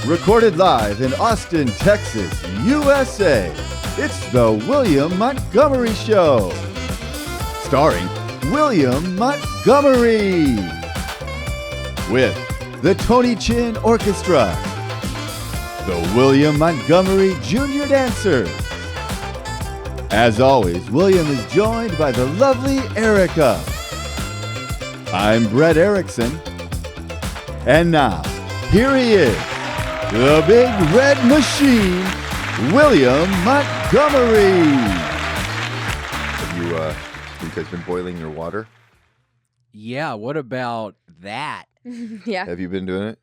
Recorded live in Austin, Texas, USA. It's the William Montgomery Show. Starring William Montgomery. With the Tony Chin Orchestra. The William Montgomery Jr. Dancers. As always, William is joined by the lovely Erica. I'm Brett Erickson. And now, here he is, the big red machine, William Montgomery. Have you guys been boiling your water? Yeah, what about that? Yeah. Have you been doing it?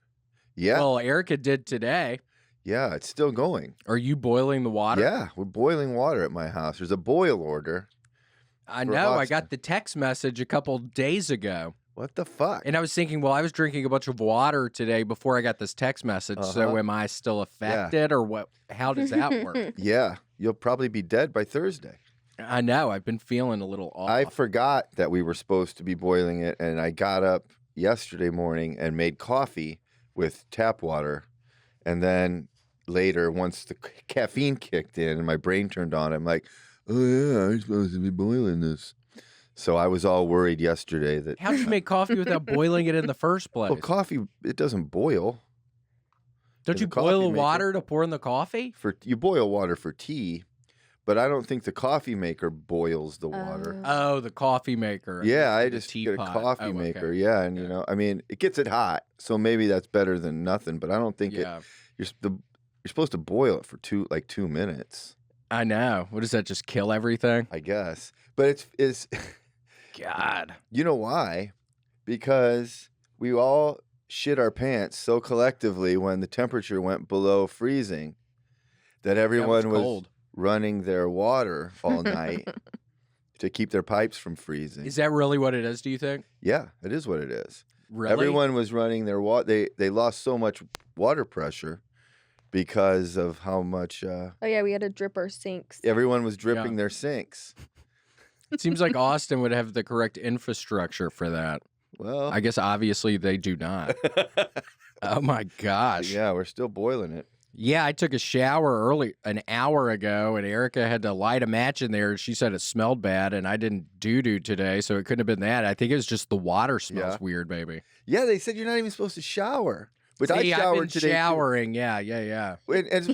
Yeah. Well, Erica did today. Yeah, it's still going. Are you boiling the water? Yeah, we're boiling water at my house. There's a boil order. I know. I got the text message a couple days ago. What the fuck? And I was thinking, well, I was drinking a bunch of water today before I got this text message. So am I still affected or what? How does that work? Yeah, you'll probably be dead by Thursday. I know. I've been feeling a little off. I forgot that we were supposed to be boiling it, and I got up yesterday morning and made coffee with tap water. And then later, once the caffeine kicked in and my brain turned on, I'm like, oh, yeah, I'm supposed to be boiling this. So I was all worried yesterday that... How'd you make coffee without boiling it in the first place? Well, coffee, it doesn't boil. Don't you boil the water to pour in the coffee? You boil water for tea, but I don't think the coffee maker boils the water. Oh, the coffee maker. Yeah, I just get a coffee maker. Okay. Yeah, and you know, I mean, it gets it hot, so maybe that's better than nothing. But I don't think you're supposed to boil it for 2 minutes. I know. What does that just kill everything? I guess, but it's God. You know why? Because we all shit our pants so collectively when the temperature went below freezing that everyone was running their water all night to keep their pipes from freezing. Is that really what it is, do you think? Yeah, it is what it is. Really? Everyone was running their water. They lost so much water pressure because of how much... oh, yeah, we had to drip our sinks. Everyone was dripping their sinks. It seems like Austin would have the correct infrastructure for that. Well... I guess obviously they do not. Oh, my gosh. Yeah, we're still boiling it. Yeah, I took a shower an hour ago, and Erica had to light a match in there. She said it smelled bad, and I didn't do today, so it couldn't have been that. I think it was just the water smells weird, baby. Yeah, they said you're not even supposed to shower. But See, I showered I've been today. Showering, yeah. And it's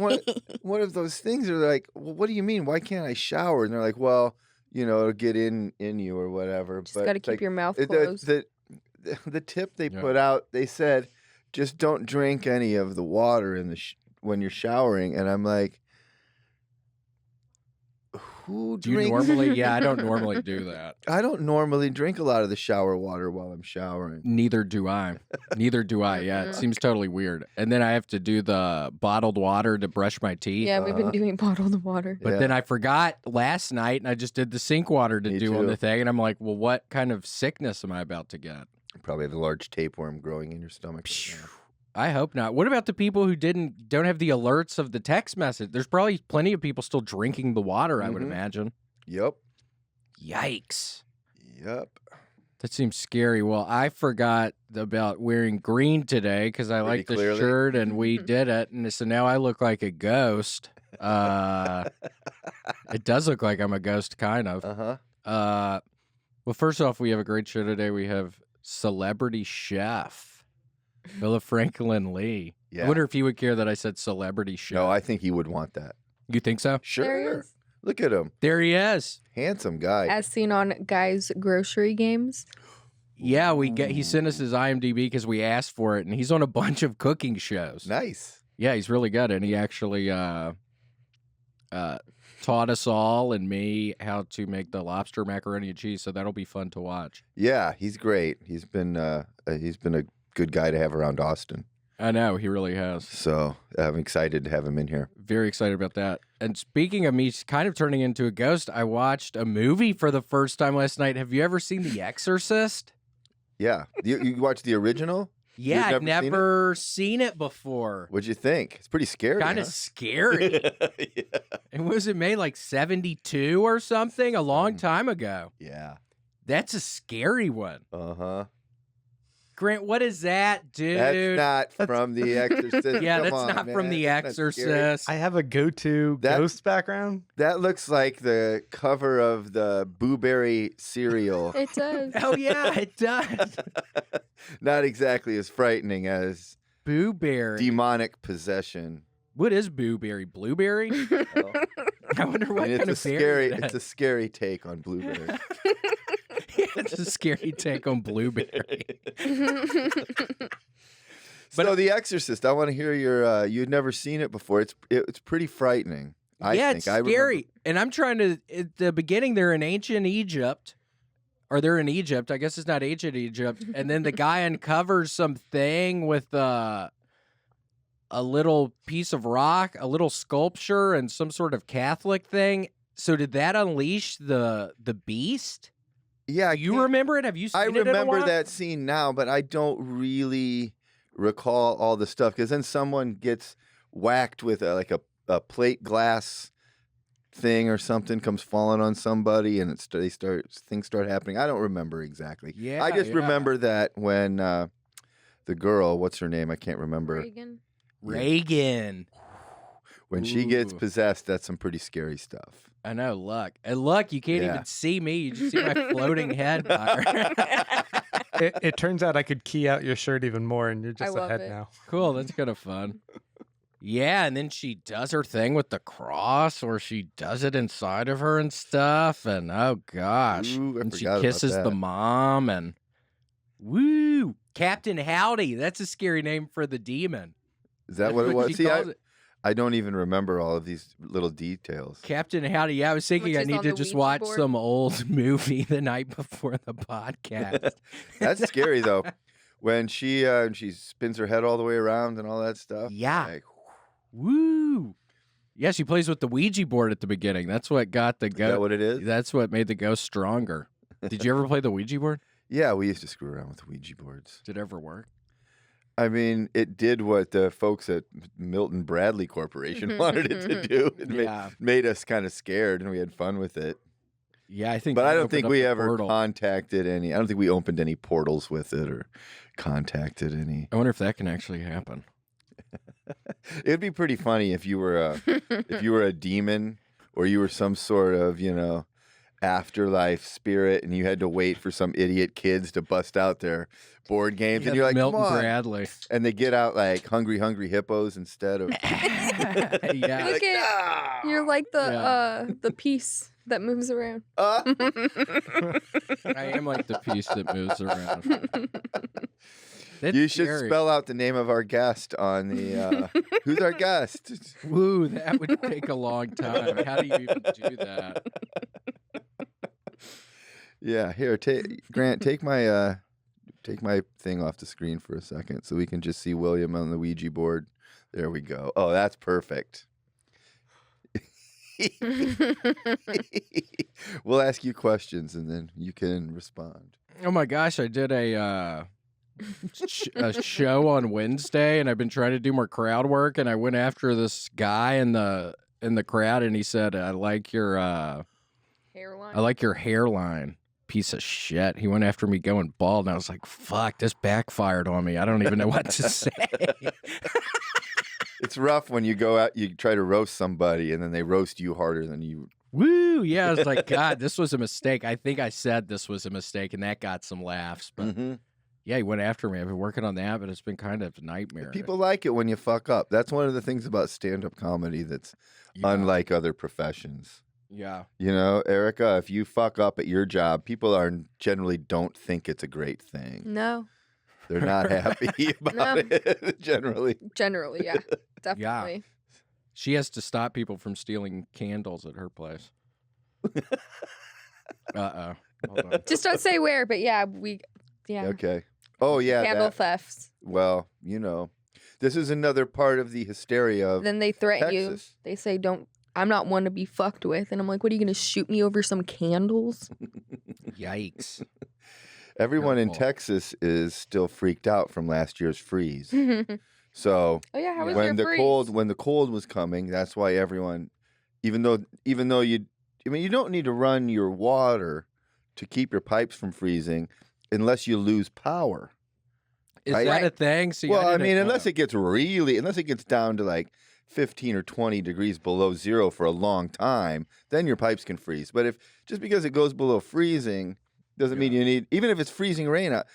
one of those things where they're like, well, what do you mean? Why can't I shower? And they're like, well, you know, it'll get in you or whatever. Just got to keep your mouth closed. The tip they put out, they said, just don't drink any of the water in when you're showering. And I'm like, who do you drinks? normally? Yeah, I don't normally do that. I don't normally drink a lot of the shower water while I'm showering. Neither do I. Yeah, it seems totally weird. And then I have to do the bottled water to brush my teeth. Yeah, we've been doing bottled water. But then I forgot last night, and I just did the sink water to do on the thing. And I'm like, well, what kind of sickness am I about to get? Probably have a large tapeworm growing in your stomach. I hope not. What about the people who don't have the alerts of the text message? There's probably plenty of people still drinking the water, I would imagine. Yep. Yikes. Yep. That seems scary. Well, I forgot about wearing green today because I like the shirt and we did it. And so now I look like a ghost. It does look like I'm a ghost, kind of. Uh-huh. Well, first off, we have a great show today. We have celebrity chef Phillip Frankland Lee. Yeah. I wonder if he would care that I said celebrity chef. No, I think he would want that. You think so? Sure. There he is. Look at him. There he is. Handsome guy. As seen on Guys Grocery Games. Yeah, he sent us his IMDb because we asked for it, and he's on a bunch of cooking shows. Nice. Yeah, he's really good, and he actually taught us all and me how to make the lobster macaroni and cheese, so that'll be fun to watch. Yeah, he's great. He's been a good guy to have around Austin. I know, he really has. So I'm excited to have him in here. Very excited about that. And speaking of me kind of turning into a ghost, I watched a movie for the first time last night. Have you ever seen The Exorcist? Yeah. You watched the original? Yeah, I've never seen it before. What'd you think? It's pretty scary. Kind of scary. Yeah. And was it made like 72 or something? A long time ago. Yeah. That's a scary one. Uh-huh. Grant, what is that, dude? That's not from The Exorcist. Yeah, Come that's on, not man. from The That's not scary. Exorcist. I have a go-to ghost background. That looks like the cover of the Blueberry cereal. It does. Oh, yeah, it does. Not exactly as frightening as Booberry. demonic possession. What is Booberry? Blueberry? Well, I wonder what it's kind a of scary. berry it It's a is. scary take on blueberry. It's a scary take on Blueberry. So The Exorcist. I want to hear your. You'd never seen it before. It's pretty frightening. I think. It's scary. And I'm trying to. At the beginning, they're in ancient Egypt. Or they're in Egypt. I guess it's not ancient Egypt. And then the guy uncovers something with a little piece of rock, a little sculpture, and some sort of Catholic thing. So did that unleash the beast? Yeah, You remember it? Have you seen I it in a remember while? that scene now, but I don't really recall all the stuff because then someone gets whacked with a plate glass thing or something comes falling on somebody and things start happening. I don't remember exactly. Yeah, I just yeah. remember that when the girl, what's her name? I can't remember. Reagan. When she gets Ooh. possessed, that's some pretty scary stuff. I know, Luck. And Luck, you can't Yeah. even see me. You just see my floating head. Byron. It turns out I could key out your shirt even more, and you're just love ahead it. now. Cool, that's kind of fun. Yeah, and then she does her thing with the cross, or she does it inside of her and stuff. And oh gosh, Ooh, I and she forgot about kisses the that. mom, and woo, Captain Howdy. That's a scary name for the demon. Is that what it was? she See, calls it. I don't even remember all of these little details. Captain Howdy. Yeah, I was thinking Which I is need on to the just Ouija watch board. some old movie the night before the podcast. That's scary though. When she spins her head all the way around and all that stuff. Yeah. Like, Woo! Yeah, she plays with the Ouija board at the beginning. That's what got the is that ghost. what it is? That's what made the ghost stronger. Did you ever play the Ouija board? Yeah, we used to screw around with Ouija boards. Did it ever work? I mean, it did what the folks at Milton Bradley Corporation wanted it to do. It Yeah. made us kind of scared, and we had fun with it. Yeah, I think. But they I don't opened think up we the ever portal. contacted any. I don't think we opened any portals with it or contacted any. I wonder if that can actually happen. It'd be pretty funny if you were a demon or you were some sort of afterlife spirit, and you had to wait for some idiot kids to bust out their board games, Yeah, and you're like, Milton come on. Bradley. And they get out like hungry hippos instead of. Yeah. Look at you're like the piece that moves around. Uh, I am like the piece that moves around. That's you should scary. spell out the name of our guest on the. Who's our guest? Woo, that would take a long time. How do you even do that? Yeah, here, Grant, take my thing off the screen for a second so we can just see William on the Ouija board. There we go. Oh, that's perfect. We'll ask you questions and then you can respond. Oh my gosh, I did a show on Wednesday, and I've been trying to do more crowd work, and I went after this guy in the crowd, and he said, "I like your hairline, piece of shit." He went after me going bald, and I was like, "Fuck, this backfired on me. I don't even know what to say." It's rough when you go out, you try to roast somebody, and then they roast you harder than you. Woo! Yeah, I was like, God, this was a mistake. I think I said this was a mistake, and that got some laughs. But Mhm. yeah, he went after me. I've been working on that, but it's been kind of a nightmare. People like it when you fuck up. That's one of the things about stand-up comedy that's Yeah. unlike other professions. Yeah. You know, Erica, if you fuck up at your job, people generally don't think it's a great thing. No, They're not happy about it, generally. generally, yeah, definitely. She has to stop people from stealing candles at her place. Hold on. Just don't say where, but yeah. Okay. Oh, yeah. Candle that- thefts. Well, this is another part of the hysteria of Then they threaten you. Texas. They say, "Don't." I'm not one to be fucked with, and I'm like, "What are you gonna shoot me over some candles?" Yikes. Everyone in Careful. Texas is still freaked out from last year's freeze. Oh So yeah, how was when your the freeze? cold was coming, that's why everyone, even though you don't need to run your water to keep your pipes from freezing unless you lose power. Is Right? that a thing? See, Well, I didn't mean, know. unless it gets down to like 15 or 20 degrees below zero for a long time, then your pipes can freeze. But if just because it goes below freezing doesn't mean you need, even if it's freezing rain out,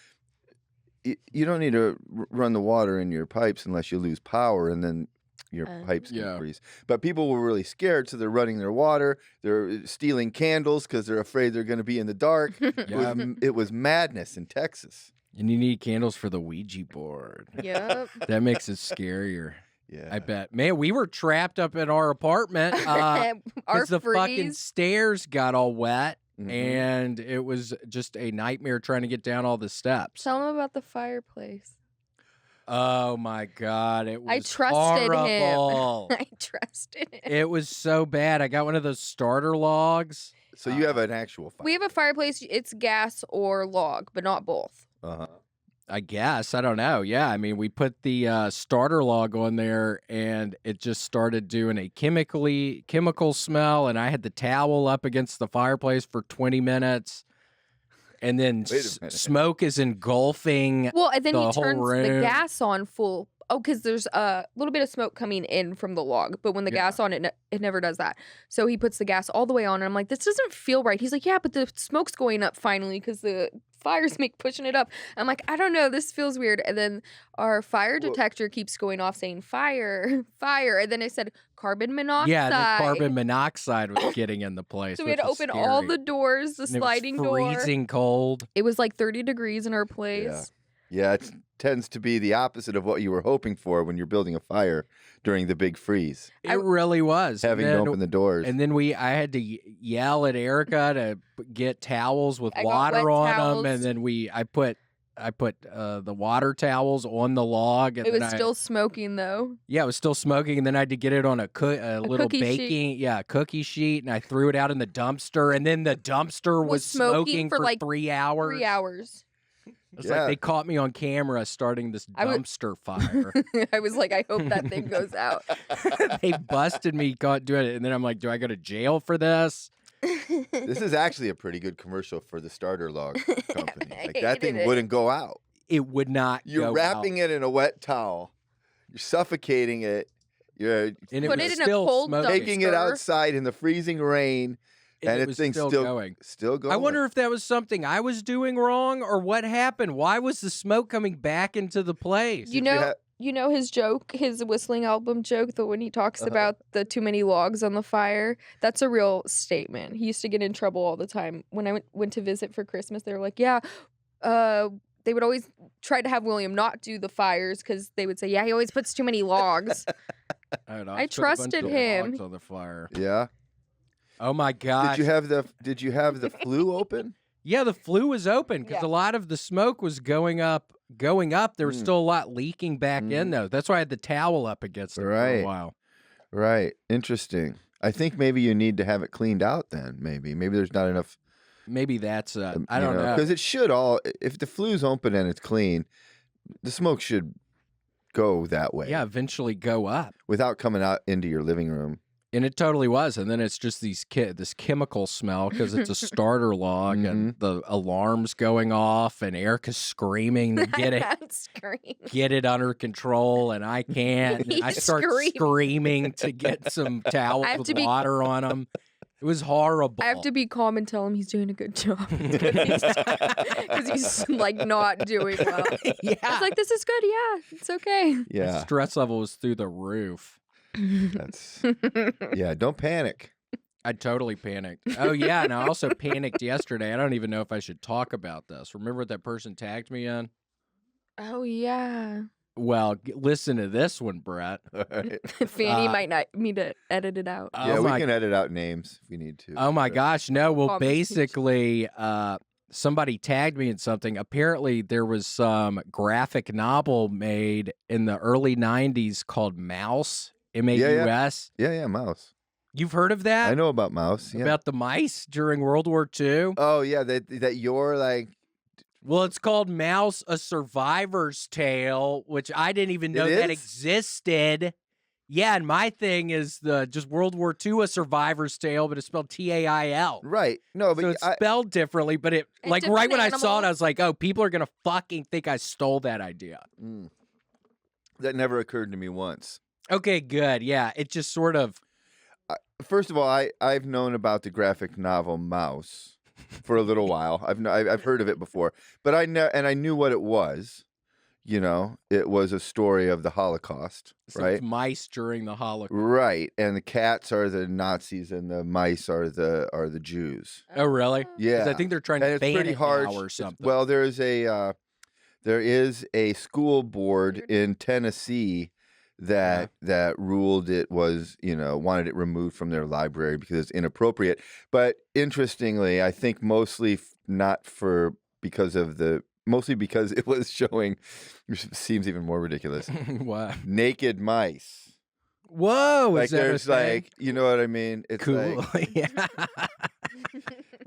you don't need to run the water in your pipes unless you lose power, and then your pipes can freeze. But people were really scared, so they're running their water. They're stealing candles because they're afraid they're going to be in the dark. It was madness in Texas. And you need candles for the Ouija board. Yep. That makes it scarier. Yeah, I bet. Man, we were trapped up in our apartment Our because the fucking freeze. stairs got all wet, and it was just a nightmare trying to get down all the steps. Tell him about the fireplace. Oh my God, it was I trusted horrible. him. I trusted him. It was so bad. I got one of those starter logs. So you have an actual fire. We have a fireplace. It's gas or log, but not both. I guess. I don't know. Yeah. I mean, we put the starter log on there and it just started doing a chemical smell. And I had the towel up against the fireplace for 20 minutes. And then smoke is engulfing Well, and then the he whole turns room. the gas on full. Oh, because there's a little bit of smoke coming in from the log, but when the gas on, it never does that. So he puts the gas all the way on, and I'm like, this doesn't feel right. He's like, yeah, but the smoke's going up finally because the fire's pushing it up. I'm like, I don't know, this feels weird. And then our fire detector keeps going off saying fire, fire. And then I said carbon monoxide. Yeah, the carbon monoxide was getting in the place. So we had to open all the doors, the sliding door. It was freezing cold. It was like 30 degrees in our place. Yeah, it tends to be the opposite of what you were hoping for when you're building a fire during the big freeze. It really was. Having to open the doors. And then I had to yell at Erica to get towels with I got water wet on towels. them, and then I put the water towels on the log. And It was still smoking though. Yeah, it was still smoking, and then I had to get it on a little cookie baking, cookie sheet, and I threw it out in the dumpster, and then the dumpster was smoking for like 3 hours. 3 hours. It's like they caught me on camera starting this dumpster fire. I was like, I hope that thing goes out. They busted me caught doing it, and then I'm like, do I go to jail for this? This is actually a pretty good commercial for the starter log company. I Like that thing hated it. wouldn't go out. It would not. You're wrapping it in a wet towel. You're suffocating it. You're and Put was it in a still cold smoking. taking it dumpster. outside in the freezing rain, and it it was thing's still going. Still going. I wonder if that was something I was doing wrong or what happened. Why was the smoke coming back into the place? You know his joke, his whistling album joke, the when he talks about the too many logs on the fire. That's a real statement. He used to get in trouble all the time. When I went to visit for Christmas, they were like, yeah, they would always try to have William not do the fires because they would say, yeah, he always puts too many logs. I trusted him. On the fire. Yeah. Oh my God! Did you have the flue open? Yeah, the flue was open because Yeah. a lot of the smoke was going up. There was still a lot leaking back in though. That's why I had the towel up against it for a while. Right. Interesting. I think maybe you need to have it cleaned out then. Maybe there's not enough. Maybe that's I don't know. Because it should if the flue's open and it's clean, the smoke should go that way. Yeah, eventually go up. Without coming out into your living room. And it totally was. And then it's just this chemical smell because it's a starter log and the alarm's going off and Erica's screaming to get it under control. And I can't. He's I start screaming. screaming to get some towels with water on them. It was horrible. I have to be calm and tell him he's doing a good job because he's like not doing well. Yeah. I was like, this is good. Yeah, it's okay. Yeah. The stress level was through the roof. Don't panic. I totally panicked. Oh, yeah. And I also panicked yesterday. I don't even know if I should talk about this. Remember what that person tagged me in? Oh, yeah. Well, listen to this one, Brett. Fannie might not need to edit it out. Yeah, we can edit out names if we need to. Oh, my gosh. No, well, Common basically, somebody tagged me in something. Apparently, there was some graphic novel made in the early 90s called Mouse, M-A-U-S. Yeah, Mouse. You've heard of that? I know about Mouse. Yeah. About the mice during World War II? Oh, yeah, that you're like... Well, it's called Mouse, A Survivor's Tale, which I didn't even know that existed. Yeah, and my thing is just World War II, A Survivor's Tale, but it's spelled Tail. Right. No, but So it's spelled differently, but it like right when I saw it, I was like, oh, people are going to fucking think I stole that idea. That never occurred to me once. Okay, good. Yeah, it just sort of... First of all, I've known about the graphic novel Mouse for a little while. I've heard of it before, but I knew what it was. You know, it was a story of the Holocaust, So right? it's mice during the Holocaust. Right, and the cats are the Nazis, and the mice are the Jews. Oh, really? Yeah, 'Cause I think they're trying to ban it now or something. Well, there is a school board in Tennessee that ruled it was, wanted it removed from their library because it's inappropriate. But interestingly, I think mostly mostly because it was showing, which seems even more ridiculous, What? naked mice. Whoa! Like is that there's a thing? like, you know what I mean? It's Cool. Yeah.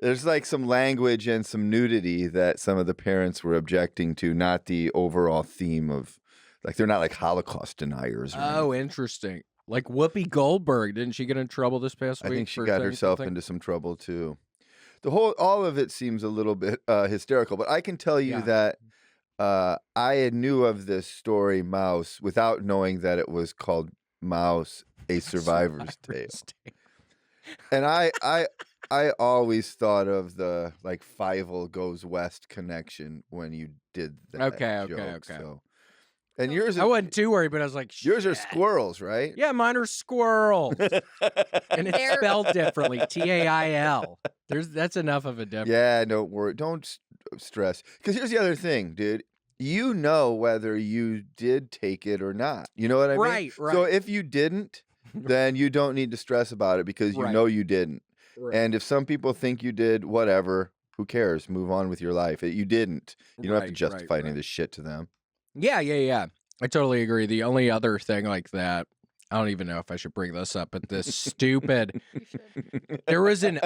there's like some language and some nudity that some of the parents were objecting to, not the overall theme of, like, they're not like Holocaust deniers. Oh, interesting. Like Whoopi Goldberg, didn't she get in trouble this past week? I think she for got saying herself something? into some trouble too. All of it seems a little bit hysterical, but I can tell you that I knew of this story Mouse without knowing that it was called Mouse, A Survivor's Tale. And I always thought of the like Fievel Goes West connection when you did that. Okay. So. And yours, I wasn't too worried, but I was like, yours are shit. squirrels, right? Yeah, mine are squirrels, and it's spelled differently. Tail. That's enough of a difference. Yeah, don't worry, don't stress. Because here's the other thing, dude. You know whether you did take it or not. You know what I mean? Right. So if you didn't, then you don't need to stress about it because you know you didn't. Right. And if some people think you did, whatever, who cares? Move on with your life. You didn't. You don't have to justify any of this shit to them. Yeah. I totally agree. The only other thing like that, I don't even know if I should bring this up, but this stupid. There was an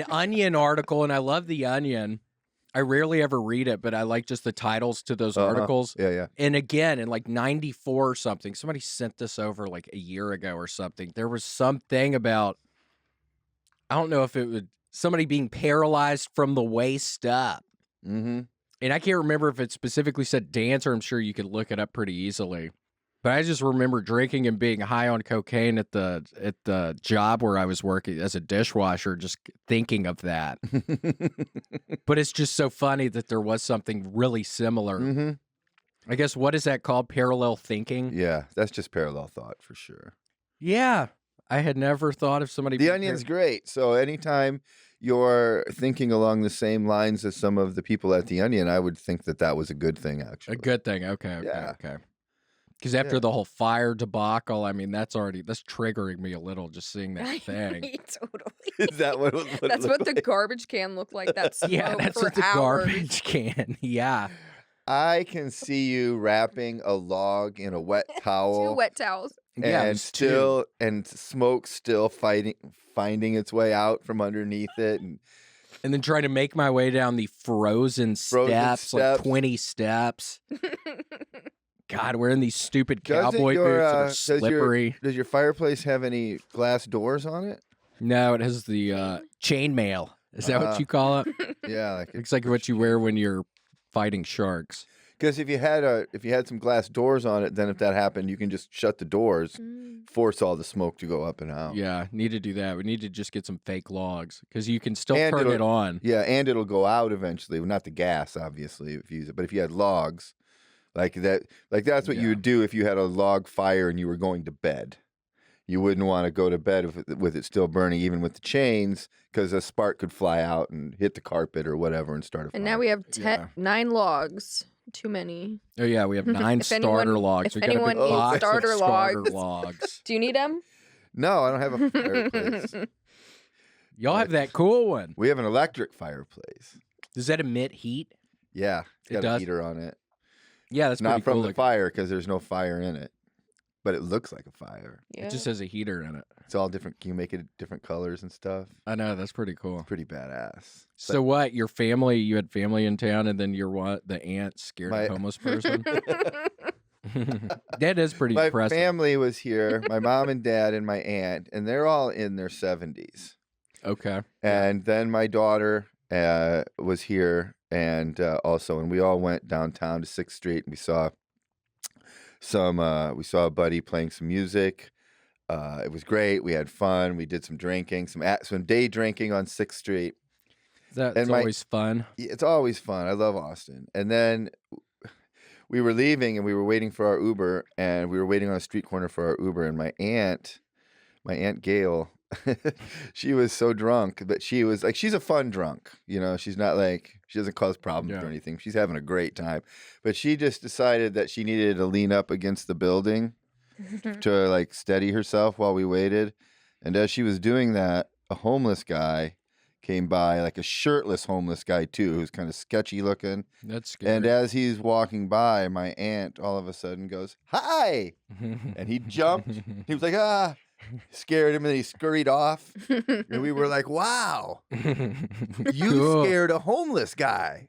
Onion article, and I love the Onion. I rarely ever read it, but I like just the titles to those articles. Yeah. And again, in like 94 or something, somebody sent this over like a year ago or something. There was something about, I don't know if it was somebody being paralyzed from the waist up. Mm-hmm. And I can't remember if it specifically said dancer. I'm sure you could look it up pretty easily. But I just remember drinking and being high on cocaine at the job where I was working as a dishwasher, just thinking of that. But it's just so funny that there was something really similar. Mm-hmm. I guess, what is that called? Parallel thinking? Yeah, that's just parallel thought for sure. Yeah. I had never thought of somebody. The Onion's great. So anytime you're thinking along the same lines as some of the people at The Onion, I would think that was a good thing, actually. A good thing. Okay. Because after the whole fire debacle, I mean, that's triggering me a little just seeing that thing. Totally. Is that what That's what the garbage can looked like. That's that's for what the hours. garbage can. Yeah. I can see you wrapping a log in a wet towel. 2 wet towels. And smoke still finding its way out from underneath it, and then trying to make my way down the frozen steps, like 20 steps. God, we're in these stupid cowboy boots that are slippery. Does your fireplace have any glass doors on it? No, it has the chainmail. Is that what you call it? Yeah, looks like what you wear when you're fighting sharks. Because if you had some glass doors on it, then if that happened, you can just shut the doors, force all the smoke to go up and out. Yeah, need to do that. We need to just get some fake logs because you can still turn it on. Yeah, and it'll go out eventually. Well, not the gas, obviously, if you use it, but if you had logs, that's what you would do if you had a log fire and you were going to bed. You wouldn't want to go to bed with it still burning, even with the chains, because a spark could fly out and hit the carpet or whatever and start a fire. And now we have 9 logs. Too many. Oh yeah, we have 9 starter logs. If anyone needs starter logs. Do you need them? No, I don't have a fireplace. Y'all have that cool one. We have an electric fireplace. Does that emit heat? Yeah, it's got a heater on it. Yeah, that's not from cool. the fire because there's no fire in it, but it looks like a fire. Yeah. It just has a heater in it. It's all different. Can you make it different colors and stuff? I know, that's pretty cool. It's pretty badass. So what? Your family? You had family in town, and then the aunt scared a homeless person. That is pretty My impressive. family was here, my mom and dad and my aunt, and they're all in their 70s. Okay. And then my daughter was here, and we all went downtown to 6th Street, and we saw a buddy playing some music. It was great. We had fun. We did some drinking, some day drinking on 6th Street. That's always fun. It's always fun. I love Austin. And then we were leaving, and we were waiting for our Uber, and we were waiting on a street corner for our Uber, and my aunt Gail, she was so drunk, but she was like, she's a fun drunk, she's not like, she doesn't cause problems or anything. She's having a great time, but she just decided that she needed to lean up against the building to like steady herself while we waited. And as she was doing that, a homeless guy came by, like a shirtless homeless guy too, who's kind of sketchy looking. That's scary. And as he's walking by, my aunt all of a sudden goes, "Hi!" And he jumped. He was like, "Ah!" Scared him, and he scurried off. And we were like, "Wow, you scared a homeless guy.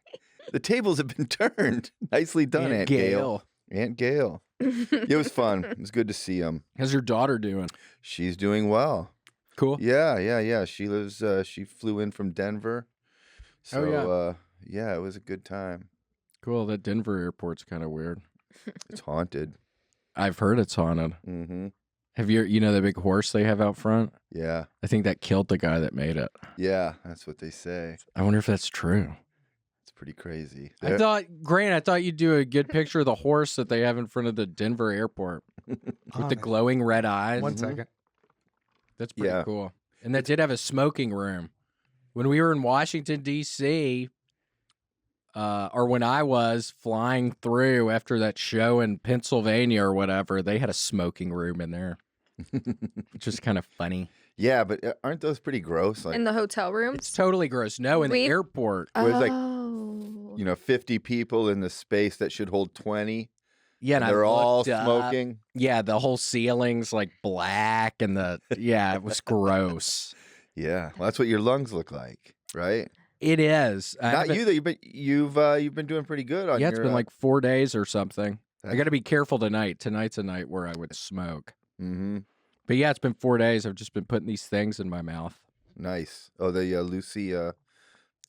The tables have been turned. Nicely done, Aunt Gail." Aunt Gail. It was fun. It was good to see him. How's your daughter doing? She's doing well. Cool. Yeah. She lives. She flew in from Denver. So it was a good time. Cool. That Denver airport's kind of weird. It's haunted. I've heard it's haunted. Mm-hmm. Have you, the big horse they have out front? Yeah. I think that killed the guy that made it. Yeah, that's what they say. I wonder if that's true. It's pretty crazy. I thought you'd do a good picture of the horse that they have in front of the Denver airport with the glowing red eyes. 1 second. That's pretty cool. And that did have a smoking room. When we were in Washington, D.C., or when I was flying through after that show in Pennsylvania or whatever, they had a smoking room in there, which is kind of funny. Yeah, but aren't those pretty gross? Like, in the hotel rooms? It's totally gross. No, in the airport. Where it's like, 50 people in the space that should hold 20. Yeah, and they're all smoking. Yeah, the whole ceiling's like black, and it was gross. Yeah, well, that's what your lungs look like, right? It is. Not you, though. But you've been doing pretty good on. Yeah, it's been like 4 days or something. I got to be careful tonight. Tonight's a night where I would smoke. Mm-hmm. But yeah, it's been 4 days. I've just been putting these things in my mouth. Nice. Oh, the Lucy.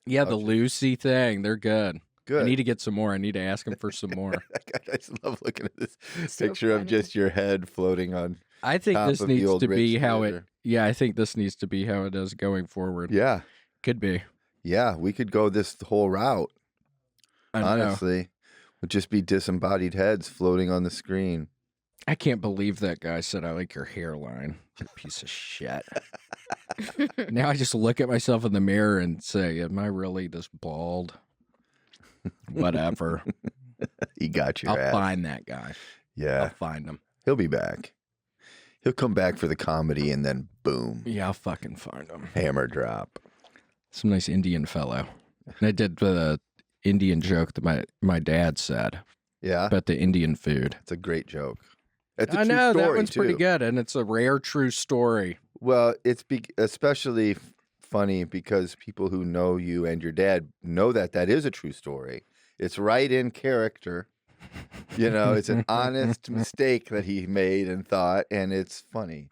Yeah, the Lucy thing. They're good. Good. I need to get some more. I need to ask him for some more. I just love looking at this picture of just your head floating on. I think this needs to be how it. River. Yeah, I think this needs to be how it is going forward. Yeah, could be. Yeah, we could go this whole route. Honestly, would just be disembodied heads floating on the screen. I can't believe that guy said I like your hairline. You piece of shit. Now I just look at myself in the mirror and say, "Am I really this bald?" Whatever. He got your ass. I'll find that guy. Yeah. I'll find him. He'll be back. He'll come back for the comedy and then boom. Yeah, I'll fucking find him. Hammer drop. Some nice Indian fellow. And I did the Indian joke that my dad said. Yeah. About the Indian food. It's a great joke. It's a I true know, story, that one's too. pretty good, and it's a rare true story. Well, it's especially funny because people who know you and your dad know that is a true story. It's right in character. It's an honest mistake that he made and thought, and it's funny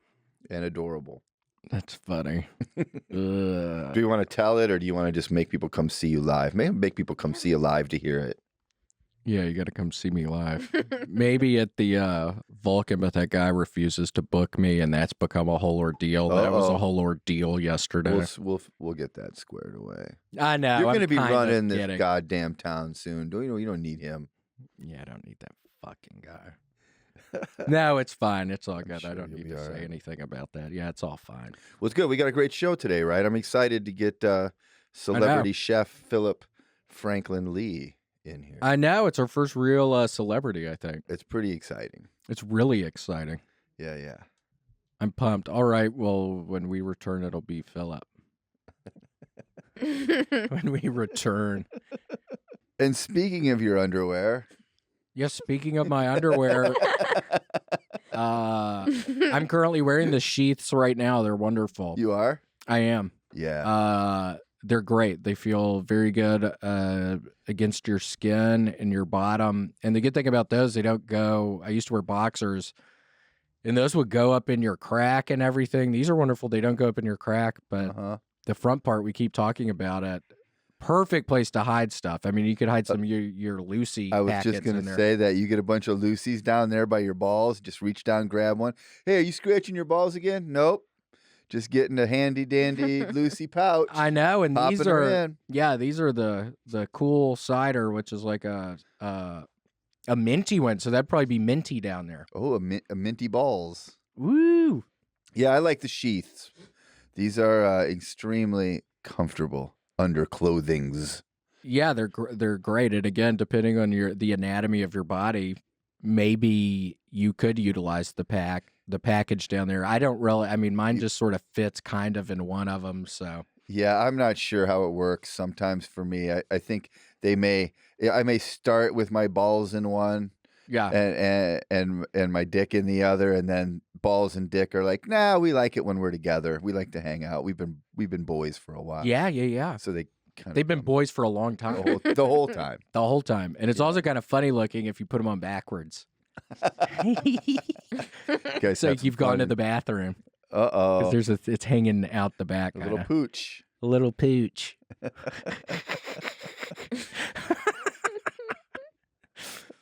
and adorable. That's funny. Do you want to tell it, or do you want to just make people come see you live? Maybe make people come see you live to hear it. Yeah, you got to come see me live. Maybe at the Vulcan, but that guy refuses to book me, and that's become a whole ordeal. That was a whole ordeal yesterday. We'll get that squared away. I know. You're going to be running this goddamn town soon. You don't need him. Yeah, I don't need that fucking guy. No, it's fine. It's all good. Sure I don't need to say anything about that. Yeah, it's all fine. Well, it's good. We got a great show today, right? I'm excited to get celebrity chef Phillip Frankland Lee in here. I know. It's our first real celebrity, I think. It's pretty exciting. It's really exciting. Yeah. I'm pumped. All right. Well, when we return, it'll be Phillip. When we return. And speaking of your underwear. Yes, speaking of my underwear, I'm currently wearing the sheaths right now. They're wonderful. You are? I am. Yeah. they're great. They feel very good against your skin and your bottom. And the good thing about those, they don't go. I used to wear boxers, and those would go up in your crack and everything. These are wonderful. They don't go up in your crack, but the front part, we keep talking about it. Perfect place to hide stuff. I mean, you could hide some of your Lucy I was packets just going in to there. say that you get a bunch of Lucy's down there by your balls. Just reach down, grab one. Hey, are you scratching your balls again? Nope. Just getting a handy dandy Lucy pouch. I know, and Popping these her are in. these are the cool cider, which is like a minty one. So that'd probably be minty down there. Oh, a minty balls. Woo! Yeah, I like the sheaths. These are extremely comfortable underclothings. Yeah, they're great. And again, depending on the anatomy of your body, maybe you could utilize the package down there. I don't really. I mean, mine just sort of fits kind of in one of them. So Yeah, I'm not sure how it works. Sometimes for me, I think I may start with my balls in one, yeah, and my dick in the other, and then balls and dick are like, nah, we like it when we're together. We like to hang out. We've been boys for a while. yeah. So They've been boys for a long time. the whole time. The whole time. And it's also kind of funny looking if you put them on backwards. So you've gone to the bathroom. Uh-oh. Because it's hanging out the back. A little pooch. A little pooch.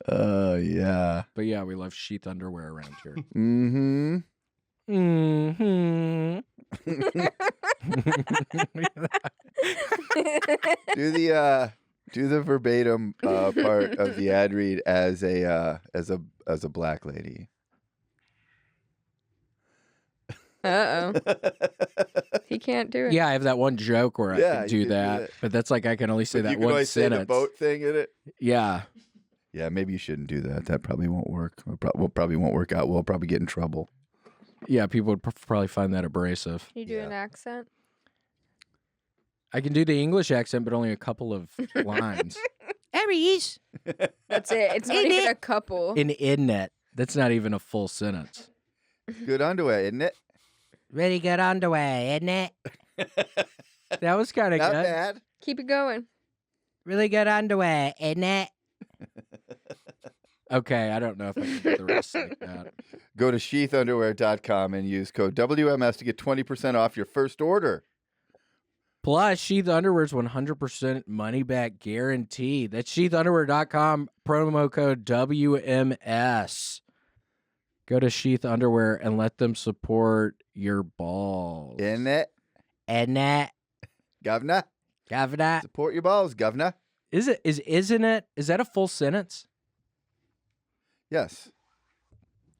Yeah. But yeah, we love Sheath Underwear around here. Mm-hmm. Mm-hmm. Do the verbatim part of the ad read as a black lady. Uh-oh. He can't do it. Yeah, I have that one joke where I can do that. But that's like I can only say But that you can one only sentence. say the boat thing in it. Yeah. Yeah, maybe you shouldn't do that. That probably won't work. We'll probably won't work out. We'll probably get in trouble. Yeah, people would probably find that abrasive. Can you do an accent? I can do the English accent, but only a couple of lines. Aries. That's it. It's not even a couple. In it. That's not even a full sentence. Good underwear, isn't it? Really good underwear, isn't it? That was kind of Not good. bad. Keep it going. Really good underwear, isn't it? Okay, I don't know if I can do the rest like that. Go to sheathunderwear.com and use code WMS to get 20% off your first order. Plus, Sheath Underwear's 100% money back guarantee. That's sheathunderwear.com, promo code WMS. Go to Sheath Underwear and let them support your balls. Isn't it? Isn't it? Governor? Governor. Support your balls, governor. Isn't it? Is that a full sentence? Yes.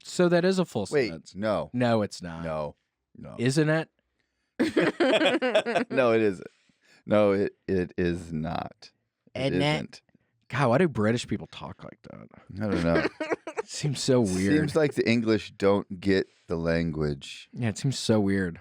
So that is a full Wait, sentence. no. No, it's not. No. Isn't it? No, it isn't. No, it is not. It isn't. God, why do British people talk like that? I don't know. It seems so weird. Seems like the English don't get the language. Yeah, it seems so weird.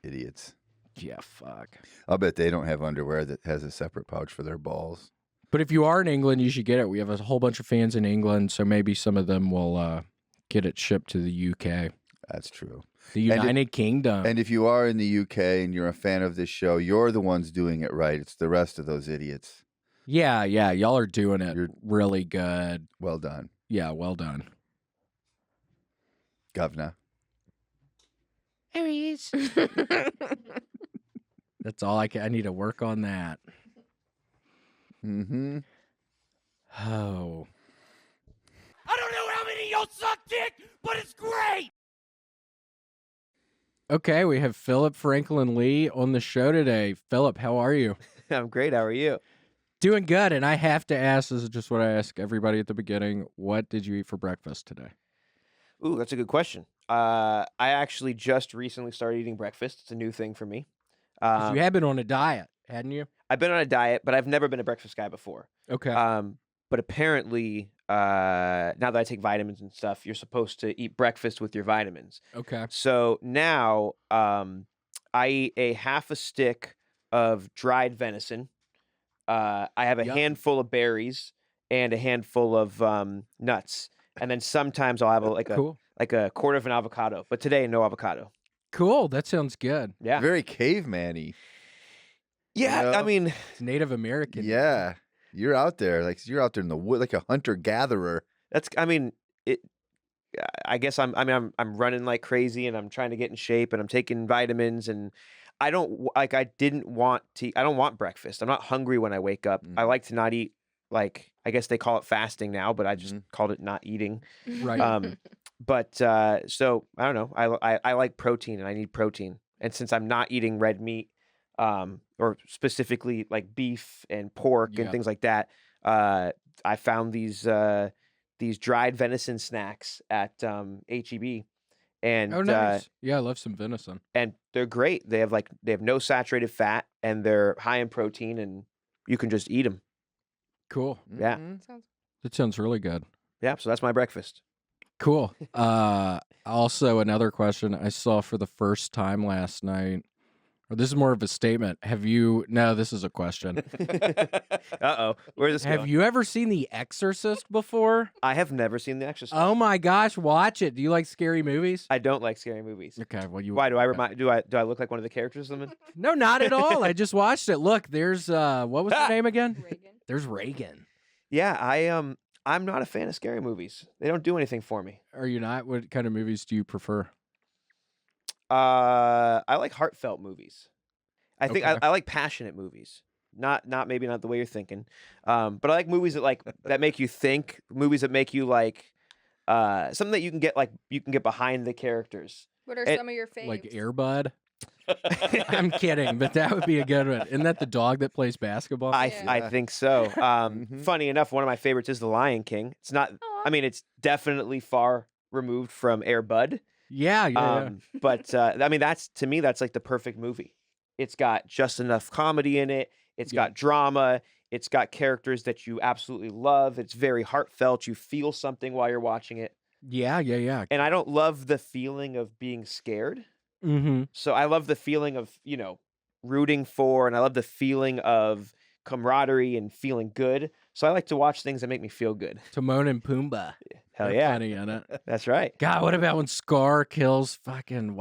Idiots. Yeah, fuck. I'll bet they don't have underwear that has a separate pouch for their balls. But if you are in England, you should get it. We have a whole bunch of fans in England, so maybe some of them will get it shipped to the UK. That's true. The United Kingdom. And if you are in the UK and you're a fan of this show, you're the ones doing it right. It's the rest of those idiots. Yeah, y'all are doing it really good. Well done. Yeah, well done. Governor. There he is. That's all I need to work on that. Mm-hmm. Oh. I don't know how many of y'all suck dick, but it's great. Okay, we have Phillip Frankland Lee on the show today. Phillip, how are you? I'm great. How are you? Doing good. And I have to ask, this is just what I ask everybody at the beginning. What did you eat for breakfast today? Ooh, that's a good question. I actually just recently started eating breakfast. It's a new thing for me. 'Cause you have been on a diet, hadn't you? I've been on a diet, but I've never been a breakfast guy before. Okay. But apparently, now that I take vitamins and stuff, you're supposed to eat breakfast with your vitamins. Okay. So now I eat a half a stick of dried venison. I have a handful of berries and a handful of nuts. And then sometimes I'll have Cool. like a quarter of an avocado. But today, no avocado. Cool. That sounds good. Yeah. Very caveman-y. Yeah, You know? I mean, It's Native American. Yeah, you're out there, like you're out there in the wood, like a hunter gatherer. I mean, it. I guess I'm running like crazy, and I'm trying to get in shape, and I'm taking vitamins, and I don't like. I didn't want to. I don't want breakfast. I'm not hungry when I wake up. I like to not eat. Like, I guess they call it fasting now, but I just called it not eating. Right. But so I don't know. I like protein, and I need protein. And since I'm not eating red meat, or specifically like beef and pork and things like that, I found these dried venison snacks at HEB, and Oh, nice. Yeah, I love some venison. and they're great. They have no saturated fat, and they're high in protein, and you can just eat them. Cool. Yeah, That sounds really good. yeah. So that's my breakfast. Cool. Also, another question I saw for the first time last night. Or this is more of a statement. No, this is a question. Uh-oh. Where's this Have going? you ever seen The Exorcist before? I have never seen The Exorcist. Oh my gosh, watch it. Do you like scary movies? I don't like scary movies. Okay, well Why do I do I look like one of the characters in them? No, not at all. I just watched it. Look, there's what was her name again? Reagan. There's Reagan. Yeah, I'm not a fan of scary movies. They don't do anything for me. Are you not? What kind of movies do you prefer? I like heartfelt movies. I think Okay. I like passionate movies. Not maybe not the way you're thinking. But I like movies that make you think, movies that make you like something that you can get behind the characters. What are It- some of your faves? Like Air Bud? I'm kidding, but that would be a good one. Isn't that the dog that plays basketball? I Yeah. think so. Funny enough, one of my favorites is The Lion King. It's not. Aw. I mean, it's definitely far removed from Air Bud. Yeah. But I mean, to me, that's like the perfect movie. It's got just enough comedy in it. It's got drama. It's got characters that you absolutely love. It's very heartfelt. You feel something while you're watching it. Yeah. And I don't love the feeling of being scared. Mm-hmm. So I love the feeling of, rooting for, and I love the feeling of camaraderie and feeling good. So I like to watch things that make me feel good. Timon and Pumbaa. Hell They're yeah. funny in it. That's right. God, what about when Scar kills fucking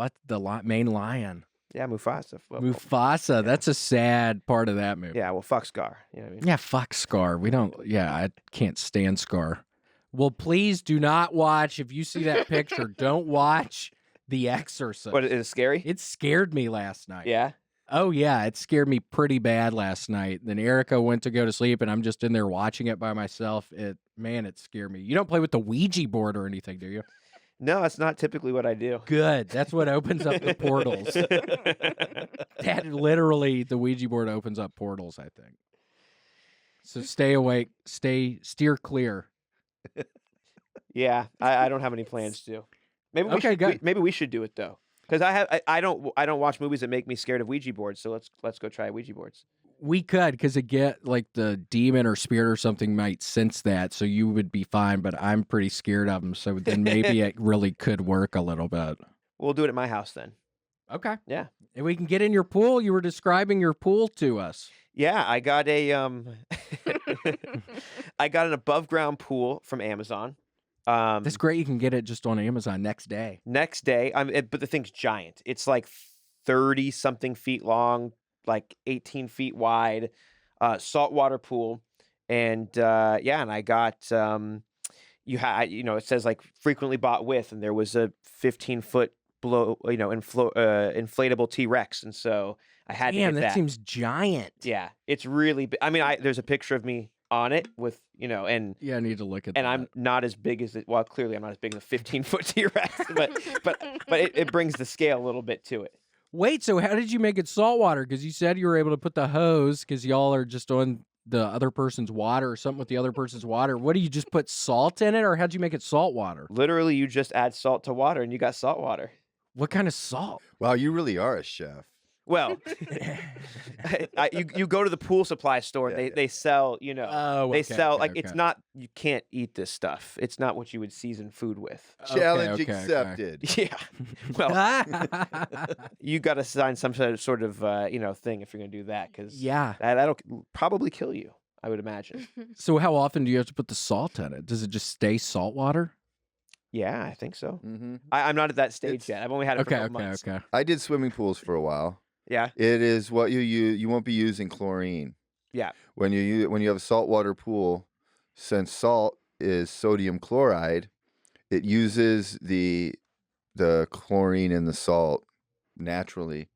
main lion? Yeah, Mufasa. Well, Mufasa. That's a sad part of that movie. yeah, well, fuck Scar. You know what I mean? Yeah, fuck Scar. I can't stand Scar. Well, please do not watch. If you see that picture, don't watch The Exorcist. But is it scary? It scared me last night. Yeah. Oh, yeah. It scared me pretty bad last night. Then Erica went to go to sleep, and I'm just in there watching it by myself. It scared me. You don't play with the Ouija board or anything, do you? No, that's not typically what I do. Good. That's what opens up the portals. That literally, the Ouija board opens up portals, I think. So stay awake. Steer clear. Yeah, I don't have any plans to. Maybe we Okay, should, good. maybe we should do it though, because I don't watch movies that make me scared of Ouija boards. So let's go try Ouija boards. We could, because it get like the demon or spirit or something might sense that, so you would be fine. But I'm pretty scared of them, so then maybe it really could work a little bit. We'll do it at my house then. Okay. Yeah. And we can get in your pool. You were describing your pool to us. Yeah, I got a I got an above ground pool from Amazon. That's great. You can get it just on Amazon next day. Next day, but the thing's giant. It's like 30 something feet long, like 18 feet wide, saltwater pool, and and I got it says like frequently bought with, and there was a 15-foot inflatable T-Rex, and so I had to Damn, get that that. seems giant. Yeah, it's really big. I mean, there's a picture of me on it with and Yeah, I need to look at that. and I'm not as big as it. Well, clearly I'm not as big as a 15-foot T-Rex, but it brings the scale a little bit to it. Wait, so how did you make it saltwater? Because you said you were able to put the hose because y'all are just on the other person's water or something with the other person's water. What do you just put salt in it, or how'd you make it saltwater? Literally, you just add salt to water, and you got salt water. What kind of salt? Wow, you really are a chef. Well, you go to the pool supply store. They sell they sell it's not, you can't eat this stuff. It's not what you would season food with. Challenge okay. accepted. Yeah. Well, you got to sign some sort of thing if you're gonna do that, because Yeah. that'll probably kill you, I would imagine. So how often do you have to put the salt in it? Does it just stay saltwater? Yeah, I think so. Mm-hmm. I'm not at that stage It's- yet. I've only had it for a Okay. couple months. I did swimming pools for a while. Yeah. It is what you use. You won't be using chlorine. Yeah. When you have a saltwater pool, since salt is sodium chloride, it uses the chlorine in the salt naturally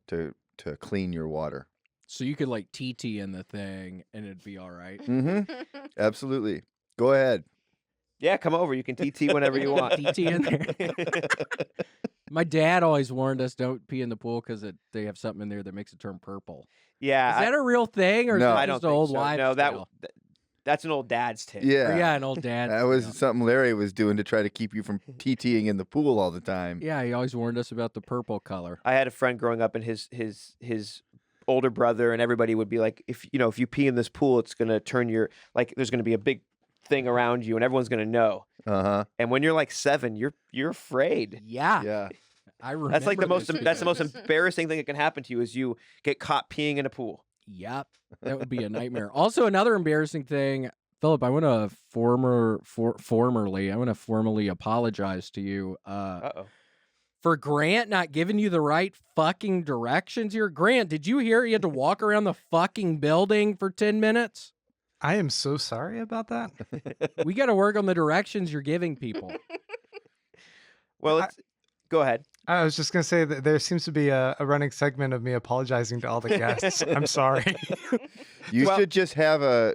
to clean your water. So you could like TT in the thing and it'd be all right. Mm-hmm. Absolutely. Go ahead. Yeah, come over. You can TT whenever you want. TT in there. My dad always warned us don't pee in the pool because they have something in there that makes it turn purple. Yeah. Is that a real thing, or No. is I that don't just an think old so. wives' No, tale? that's an old dad's tale. Yeah. Or, yeah, an old dad. That was tale. something Larry was doing to try to keep you from TTing in the pool all the time. Yeah, he always warned us about the purple color. I had a friend growing up, and his older brother and everybody would be like, if you pee in this pool, it's gonna turn there's gonna be a big thing around you, and everyone's gonna know. Uh-huh. And when you're like 7, you're afraid. Yeah, Yeah. I remember. That's like that's the most this. embarrassing thing that can happen to you is you get caught peeing in a pool. Yep, that would be a nightmare. Also, another embarrassing thing, Philip. I want to formally apologize to you. Uh-oh. For Grant not giving you the right fucking directions here. Grant, did you hear he had to walk around the fucking building for 10 minutes? I am so sorry about that. We got to work on the directions you're giving people. Well, go ahead. I was just going to say that there seems to be a running segment of me apologizing to all the guests. I'm sorry. You should just have a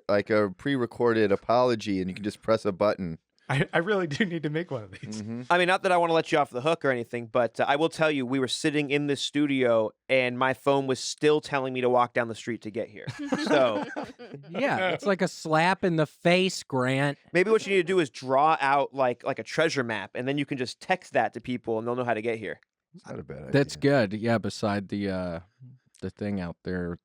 pre-recorded apology, and you can just press a button. I really do need to make one of these. Mm-hmm. I mean, not that I want to let you off the hook or anything, but I will tell you, we were sitting in this studio, and my phone was still telling me to walk down the street to get here. So Yeah, it's like a slap in the face, Grant. maybe what you need to do is draw out like a treasure map, and then you can just text that to people, and they'll know how to get here. It's not a bad idea. That's good. Yeah, beside the thing out there,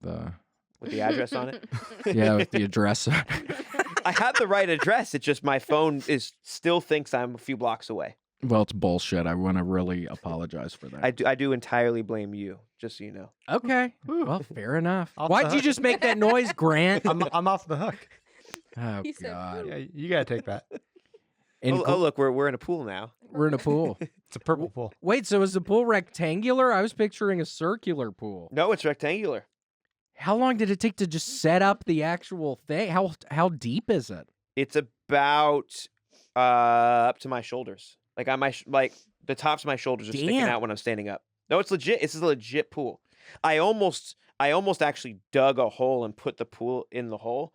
With the address on it. with the address on it. I have the right address. It's just my phone still thinks I'm a few blocks away. Well, it's bullshit. I want to really apologize for that. I do entirely blame you, just so you know. Okay. Well, fair enough. Off Why'd the you hook. just make that noise, Grant? I'm off the hook. Oh, He said, God. Yeah, you got to take that. And Oh, look, we're in a pool now. we're in a pool. It's a purple pool. Wait, so is the pool rectangular? I was picturing a circular pool. No, it's rectangular. How long did it take to just set up the actual thing? How deep is it? It's about up to my shoulders. Like on my the tops of my shoulders are sticking Damn. out when I'm standing up. No, it's legit. This is a legit pool. I almost actually dug a hole and put the pool in the hole,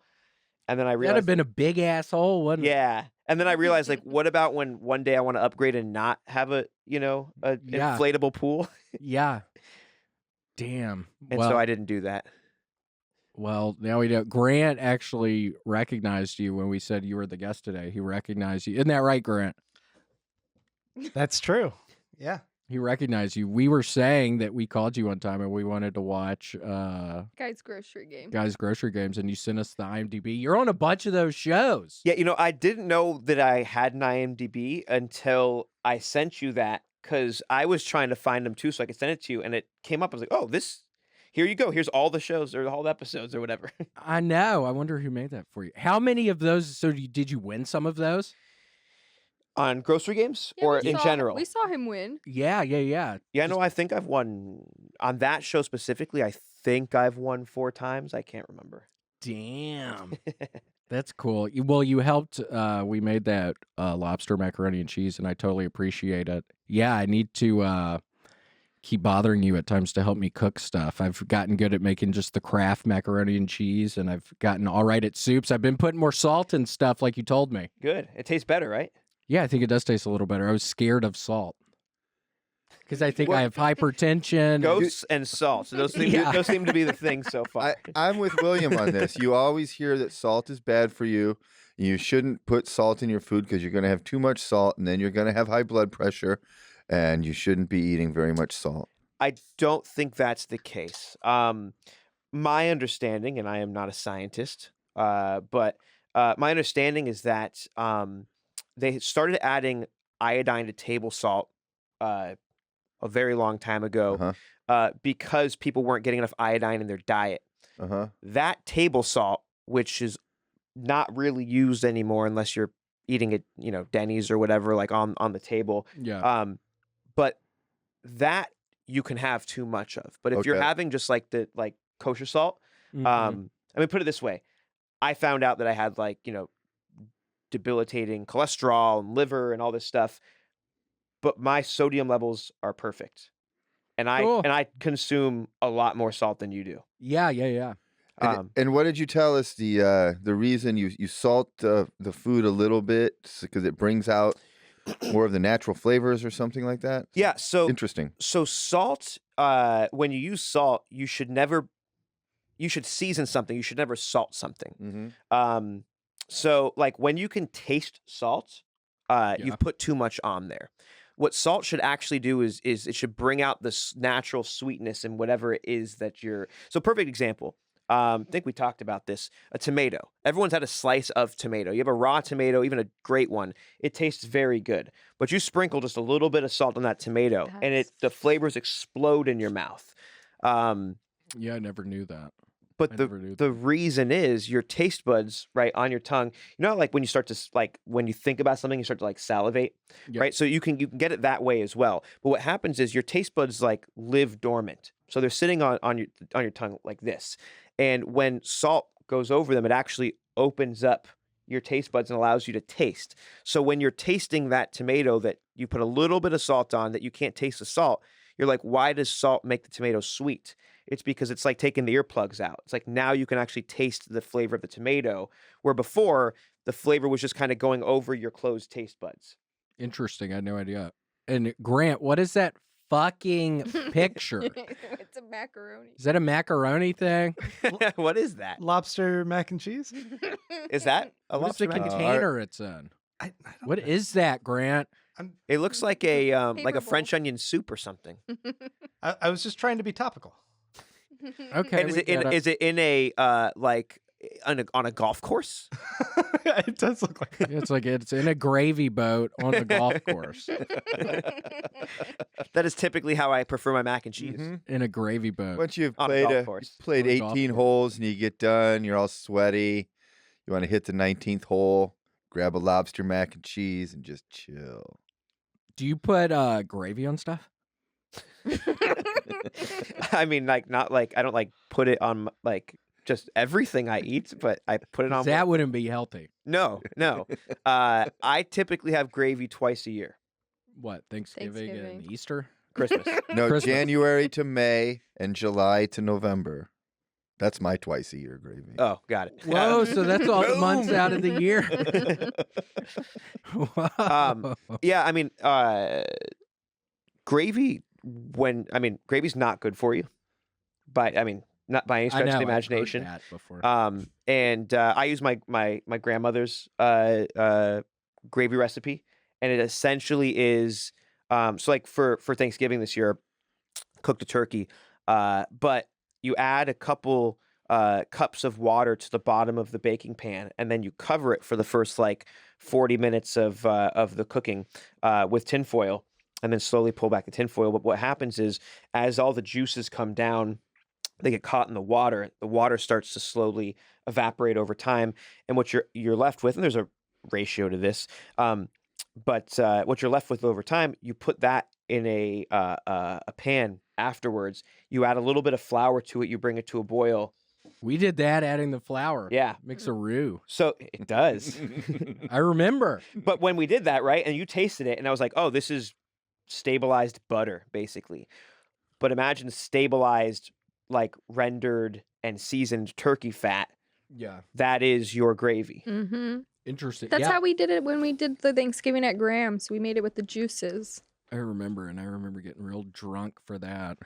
and then I That'd realized, have been a big asshole, wouldn't it? yeah. And then I realized, like, what about when one day I want to upgrade and not have a Yeah. inflatable pool? Yeah. Damn. And well, so I didn't do that. well, now we know. Grant actually recognized you when we said you were the guest today. He recognized you. Isn't that right, Grant? That's true. Yeah. He recognized you. We were saying that we called you one time and we wanted to watch Guy's grocery game. Guys Grocery Games, and you sent us the IMDb. You're on a bunch of those shows. Yeah, I didn't know that I had an IMDb until I sent you that, because I was trying to find them too so I could send it to you, and it came up. I was like, oh, here you go. Here's all the shows or all the episodes or whatever. I know. I wonder who made that for you. How many of those? So did you win some of those? On grocery games Yeah, or we in saw- general? We saw him win. Yeah. Yeah, no, I think I've won on that show specifically. I think I've won 4 times. I can't remember. Damn. That's cool. Well, you helped. We made that lobster macaroni and cheese, and I totally appreciate it. Yeah, I need to keep bothering you at times to help me cook stuff. I've gotten good at making just the Kraft macaroni and cheese, and I've gotten all right at soups. I've been putting more salt in stuff, like you told me. Good. It tastes better, right? Yeah, I think it does taste a little better. I was scared of salt because I think I have hypertension. Ghosts and salt. So those seem to be the things so far. I'm with William on this. You always hear that salt is bad for you. You shouldn't put salt in your food because you're going to have too much salt, and then you're going to have high blood pressure, and you shouldn't be eating very much salt. I don't think that's the case. My understanding, and I am not a scientist, but my understanding is that they started adding iodine to table salt a very long time ago because people weren't getting enough iodine in their diet. That table salt, which is not really used anymore unless you're eating at Denny's or whatever, like on the table. Yeah. But that you can have too much of. But if you're Okay. having just like the kosher salt, I mean, put it this way, I found out that I had debilitating cholesterol and liver and all this stuff, but my sodium levels are perfect, and Cool. I consume a lot more salt than you do. Yeah. And what did you tell us the reason you salt the food a little bit because it brings out more of the natural flavors or something like that? Yeah. So Interesting. So salt, when you use salt, you should season something. You should never salt something. Mm-hmm. So like when you can taste salt, you've put too much on there. What salt should actually do is it should bring out this natural sweetness in whatever it is that you're. So perfect example. I think we talked about this. A tomato. Everyone's had a slice of tomato. You have a raw tomato, even a great one. It tastes very good. But you sprinkle just a little bit of salt on that tomato, and the flavors explode in your mouth. Yeah, I never knew that. But the reason is your taste buds, right, on your tongue. You know, like when you start to when you think about something, you start to salivate, right? So you can get it that way as well. But what happens is your taste buds live dormant, so they're sitting on your tongue like this. And when salt goes over them, it actually opens up your taste buds and allows you to taste. So when you're tasting that tomato that you put a little bit of salt on that you can't taste the salt, you're like, why does salt make the tomato sweet? It's because it's like taking the earplugs out. It's like now you can actually taste the flavor of the tomato, where before the flavor was just kind of going over your closed taste buds. Interesting. I had no idea. And Grant, what is that fucking picture? It's a macaroni. Is that a macaroni thing? What is that? Lobster mac and cheese? Is that a What's the lobster mac and cheese? container it's in? I don't What know. is that, Grant? It looks like a Paper French onion soup or something. I was just trying to be topical. Okay. And is it in a on a golf course? It does look like that. It's in a gravy boat on the golf course. That is typically how I prefer my mac and cheese. Mm-hmm. In a gravy boat. Once you've On a played golf course. played On a golf 18 course. holes and you get done, you're all sweaty. You want to hit the 19th hole, grab a lobster mac and cheese, and just chill. Do you put gravy on stuff? I mean, I don't put it on just everything I eat, but I put it on. That wouldn't be healthy. No. I typically have gravy twice a year. What, Thanksgiving and Thanksgiving. Easter? Christmas. No, Christmas. January to May and July to November. That's my twice a year gravy. Oh, got it. Whoa, so that's all the months out of the year. Wow. Yeah, I mean, gravy. Gravy's not good for you, but I mean, not by any I stretch know, of the I've heard imagination. that before. And I use my grandmother's gravy recipe, and it essentially is so like for Thanksgiving this year, cooked a turkey, but you add a couple cups of water to the bottom of the baking pan, and then you cover it for the first 40 minutes of the cooking with tinfoil, and then slowly pull back the tinfoil. But what happens is, as all the juices come down, they get caught in the water. The water starts to slowly evaporate over time, and what you're left with, and there's a ratio to this, but what you're left with over time, you put that in a pan afterwards. You add a little bit of flour to it. You bring it to a boil. We did that, adding the flour. Yeah. Makes a roux. So it does. I remember. But when we did that, right, and you tasted it, and I was like, oh, this is stabilized butter, basically. But imagine stabilized, rendered and seasoned turkey fat. Yeah. That is your gravy. Mm-hmm. Interesting. That's yeah. how we did it when we did the Thanksgiving at Graham's. We made it with the juices. I remember, and I remember getting real drunk for that.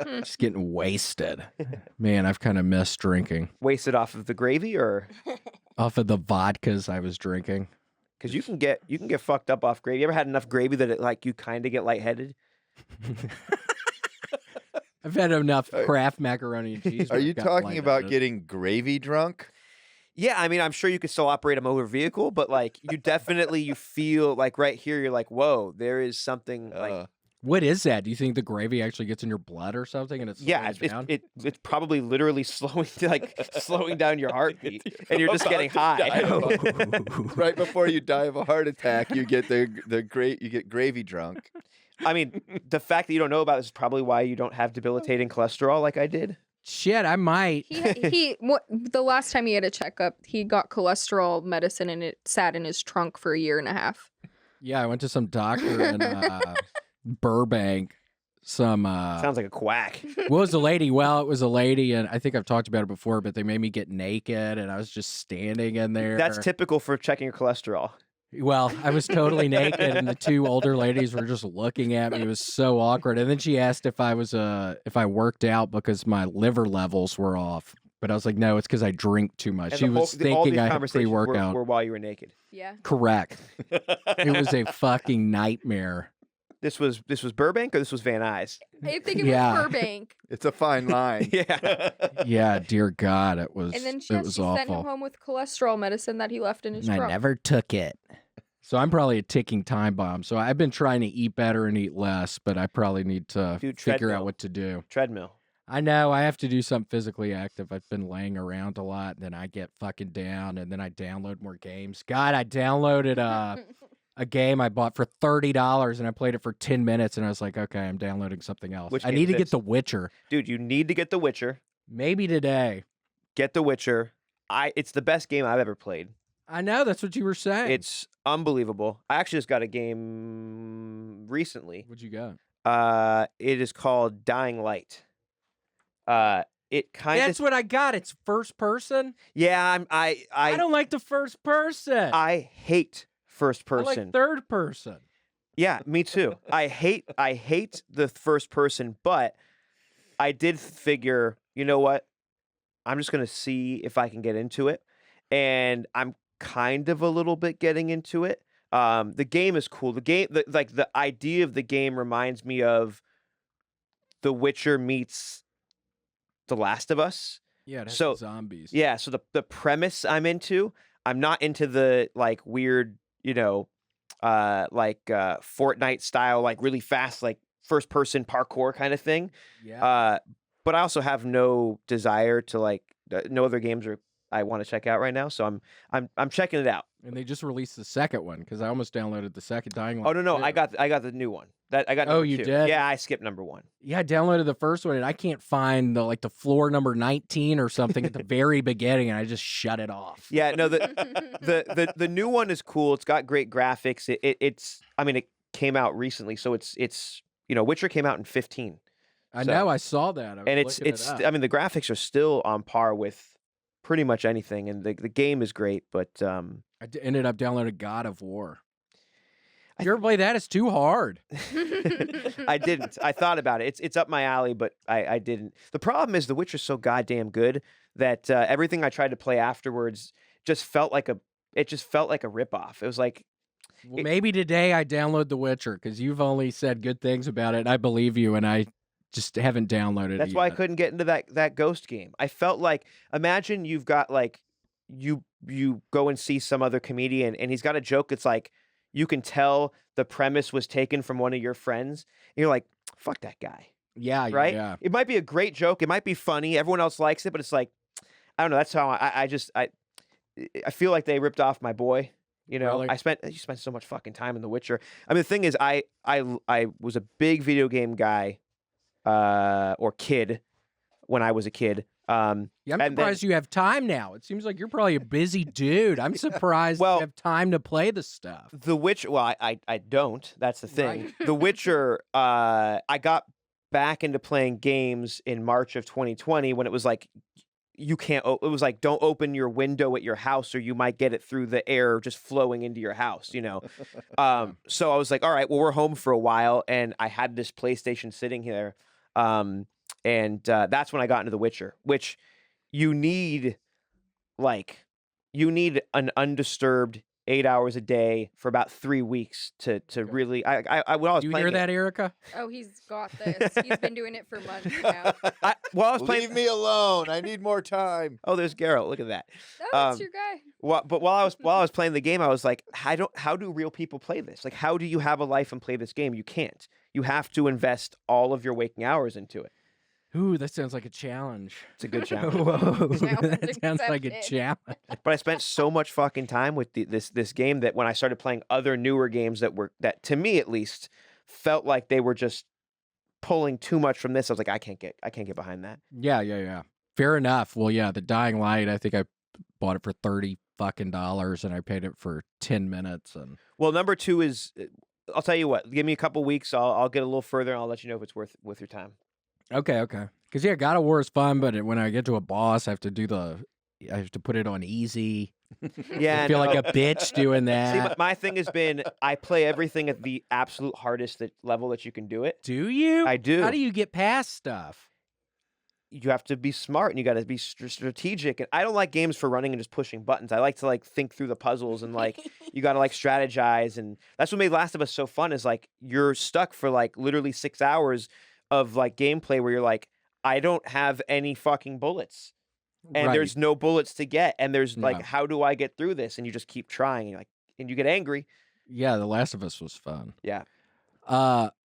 Just getting wasted. Man, I've kind of missed drinking. Wasted off of the gravy, or Off of the vodkas I was drinking. because you can get fucked up off gravy. You ever had enough gravy that it, you kind of get lightheaded? I've had enough Kraft macaroni and cheese. Are where you I've got talking about lightheaded. getting gravy drunk? Yeah, I mean, I'm sure you could still operate a motor vehicle, but you definitely you feel right here. You're like, whoa, there is something What is that? Do you think the gravy actually gets in your blood or something, and it's yeah, it's probably literally slowing down your heartbeat, and you're just getting high. Right before you die of a heart attack, you get you get gravy drunk. I mean, the fact that you don't know about this is probably why you don't have debilitating cholesterol like I did. Shit, I might. The last time he had a checkup, he got cholesterol medicine and it sat in his trunk for 1.5 years. Yeah, I went to some doctor in Burbank. Sounds like a quack. What was the lady? Well, it was a lady, and I think I've talked about it before, but they made me get naked, and I was just standing in there. That's typical for checking your cholesterol. Well, I was totally naked, and the two older ladies were just looking at me. It was so awkward. And then she asked if I worked out because my liver levels were off. But I was like, no, it's because I drink too much. And she was thinking I had pre-workout. Were while you were naked. Yeah. Correct. It was a fucking nightmare. This was Burbank or this was Van Nuys? I think it was Burbank. It's a fine line. Yeah. Yeah, dear God, it was. And then it she was awful. sent him home with cholesterol medicine that he left in his And trunk. I never took it. So I'm probably a ticking time bomb. So I've been trying to eat better and eat less, but I probably need to figure out what to do. Treadmill. I know I have to do something physically active. I've been laying around a lot, and then I get fucking down, and then I download more games. God, I downloaded a game I bought for $30, and I played it for 10 minutes, and I was like, okay, I'm downloading something else. Which I game need is to get this? The Witcher. Dude, you need to get The Witcher. Maybe today. Get The Witcher. It's the best game I've ever played. I know, that's what you were saying. It's unbelievable. I actually just got a game recently. What'd you got? It is called Dying Light. It kind of. That's what I got. It's first person. Yeah, I don't like the first person. I hate first person. I like third person. Yeah, me too. I hate the first person, but I did figure, you know what? I'm just gonna see if I can get into it, and I'm kind of a little bit getting into it. The game is cool. The idea of the game reminds me of The Witcher meets The Last of Us. Yeah, it has So- zombies. Yeah, so the premise I'm into. I'm not into the like weird, Fortnite style, like really fast, like first person parkour kind of thing. Yeah. But I also have no desire to no other games I want to check out right now. So I'm checking it out. And they just released the second one because I almost downloaded the second Dying Light. Oh no, too. I got the new one. I got. Oh, number you 2. did? Yeah, I skipped number 1. Yeah, I downloaded the first one and I can't find the floor number 19 or something at the very beginning, and I just shut it off. Yeah, no, the new one is cool. It's got great graphics. It came out recently, so it's Witcher came out in 2015. I know, I saw that. I was And looking it up. the graphics are still on par with pretty much anything, and the game is great. But ended up downloading God of War. You ever play that? It's too hard. I didn't. I thought about it. It's up my alley, but I didn't. The problem is The Witcher's so goddamn good that everything I tried to play afterwards just felt like a ripoff. It was like, Well, maybe today I download The Witcher because you've only said good things about it. And I believe you, and I just haven't downloaded it. that's why I yet. couldn't get into that Ghost game. I felt like, imagine you've got you go and see some other comedian and he's got a joke that's like, you can tell the premise was taken from one of your friends. And you're like, fuck that guy. Yeah, Right? Yeah. It might be a great joke. It might be funny. Everyone else likes it, but it's like, I don't know. That's how I feel like they ripped off my boy. Really? You spent so much fucking time in The Witcher. I mean, the thing is, I was a big video game guy, or kid, when I was a kid. Yeah, I'm and then- surprised you have time now. It seems like you're probably a busy dude. I'm surprised Well- you have time to play the stuff. The Witcher. Well, I don't. That's the thing. Right. The Witcher. I got back into playing games in March of 2020 when it was like, you can't. It was like, don't open your window at your house or you might get it through the air just flowing into your house. So I was like, all right, well, we're home for a while, and I had this PlayStation sitting here, and that's when I got into The Witcher, which you need an undisturbed 8 hours a day for about 3 weeks to really. When I was Do you playing hear that, Erica? Oh, he's got this. He's been doing it for months now. I was playing. Leave me alone. I need more time. Oh, there's Geralt. Look at that. Oh, that's your guy. But while I was playing the game, I was like, how do real people play this? Like, how do you have a life and play this game? You can't. You have to invest all of your waking hours into it. Ooh, that sounds like a challenge. It's a good challenge. Whoa, Challenge that sounds like a accepted. challenge. But I spent so much fucking time with this game that when I started playing other newer games that to me at least felt like they were just pulling too much from this. I was like, I can't get behind that. Yeah. Fair enough. Well, yeah, the Dying Light, I think I bought it for $30 and I paid it for 10 minutes. And well, number 2 is, I'll tell you what, give me a couple weeks. I'll get a little further and I'll let you know if it's worth your time. Okay. Because yeah, God of War is fun, but when I get to a boss, I have to put it on easy. Yeah, I feel like a bitch doing that. See, but my thing has been, I play everything at the absolute hardest level that you can do it. Do you? I do. How do you get past stuff? You have to be smart and you got to be strategic. And I don't like games for running and just pushing buttons. I like to think through the puzzles and you got to strategize. And that's what made Last of Us so fun is you're stuck for literally 6 hours of gameplay where you're like, I don't have any fucking bullets. And there's no bullets to get. And there's how do I get through this? And you just keep trying and you get angry. Yeah, The Last of Us was fun. Yeah.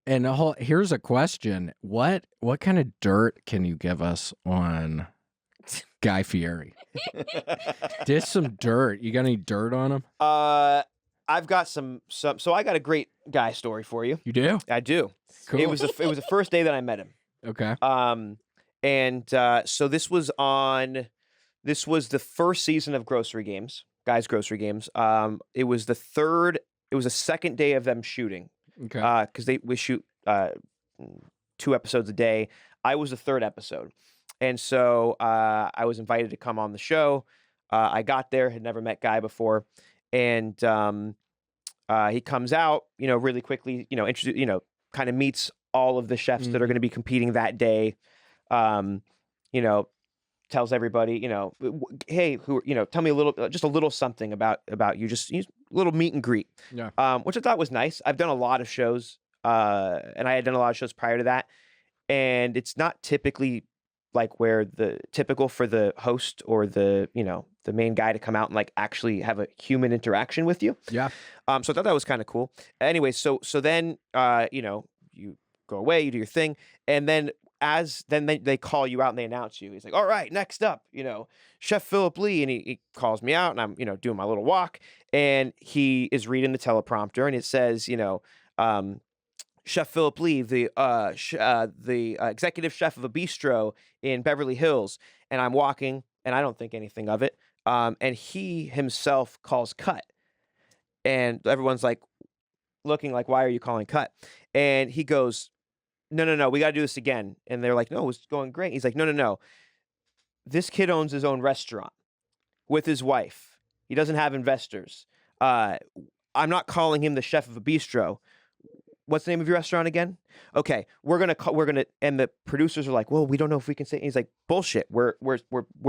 And here's a question. What kind of dirt can you give us on Guy Fieri? Just some dirt. You got any dirt on him? I've got some so I got a great Guy story for you. You do? I do. Cool. It was the first day that I met him. Okay. So this was the first season of Guy's Grocery Games. It was the second day of them shooting. Okay. Because we shoot 2 episodes a day. I was the 3rd episode. And so I was invited to come on the show. I got there, had never met Guy before. And he comes out, really quickly, kind of meets all of the chefs that are going to be competing that day. Tells everybody, hey, tell me just a little something about you, just a little meet and greet. Yeah. Which I thought was nice. I've done a lot of shows, and I had done a lot of shows prior to that, and it's not typically where the typical for the host or the main guy to come out and actually have a human interaction with you. Yeah. So I thought that was kind of cool. Anyway, so then you go away, you do your thing, and then they call you out and they announce you. He's like, all right, next up, Chef Phillip Lee. And he calls me out and I'm, doing my little walk and he is reading the teleprompter and it says, Chef Phillip Lee, the executive chef of a bistro in Beverly Hills. And I'm walking and I don't think anything of it. And he himself calls cut. And everyone's looking why are you calling cut? And he goes, no, we got to do this again. And they're like, no, it's going great. He's like, no. This kid owns his own restaurant with his wife. He doesn't have investors. I'm not calling him the chef of a bistro. What's the name of your restaurant again? Okay, we're gonna, and the producers are like, well, we don't know if we can say. He's like, bullshit. We're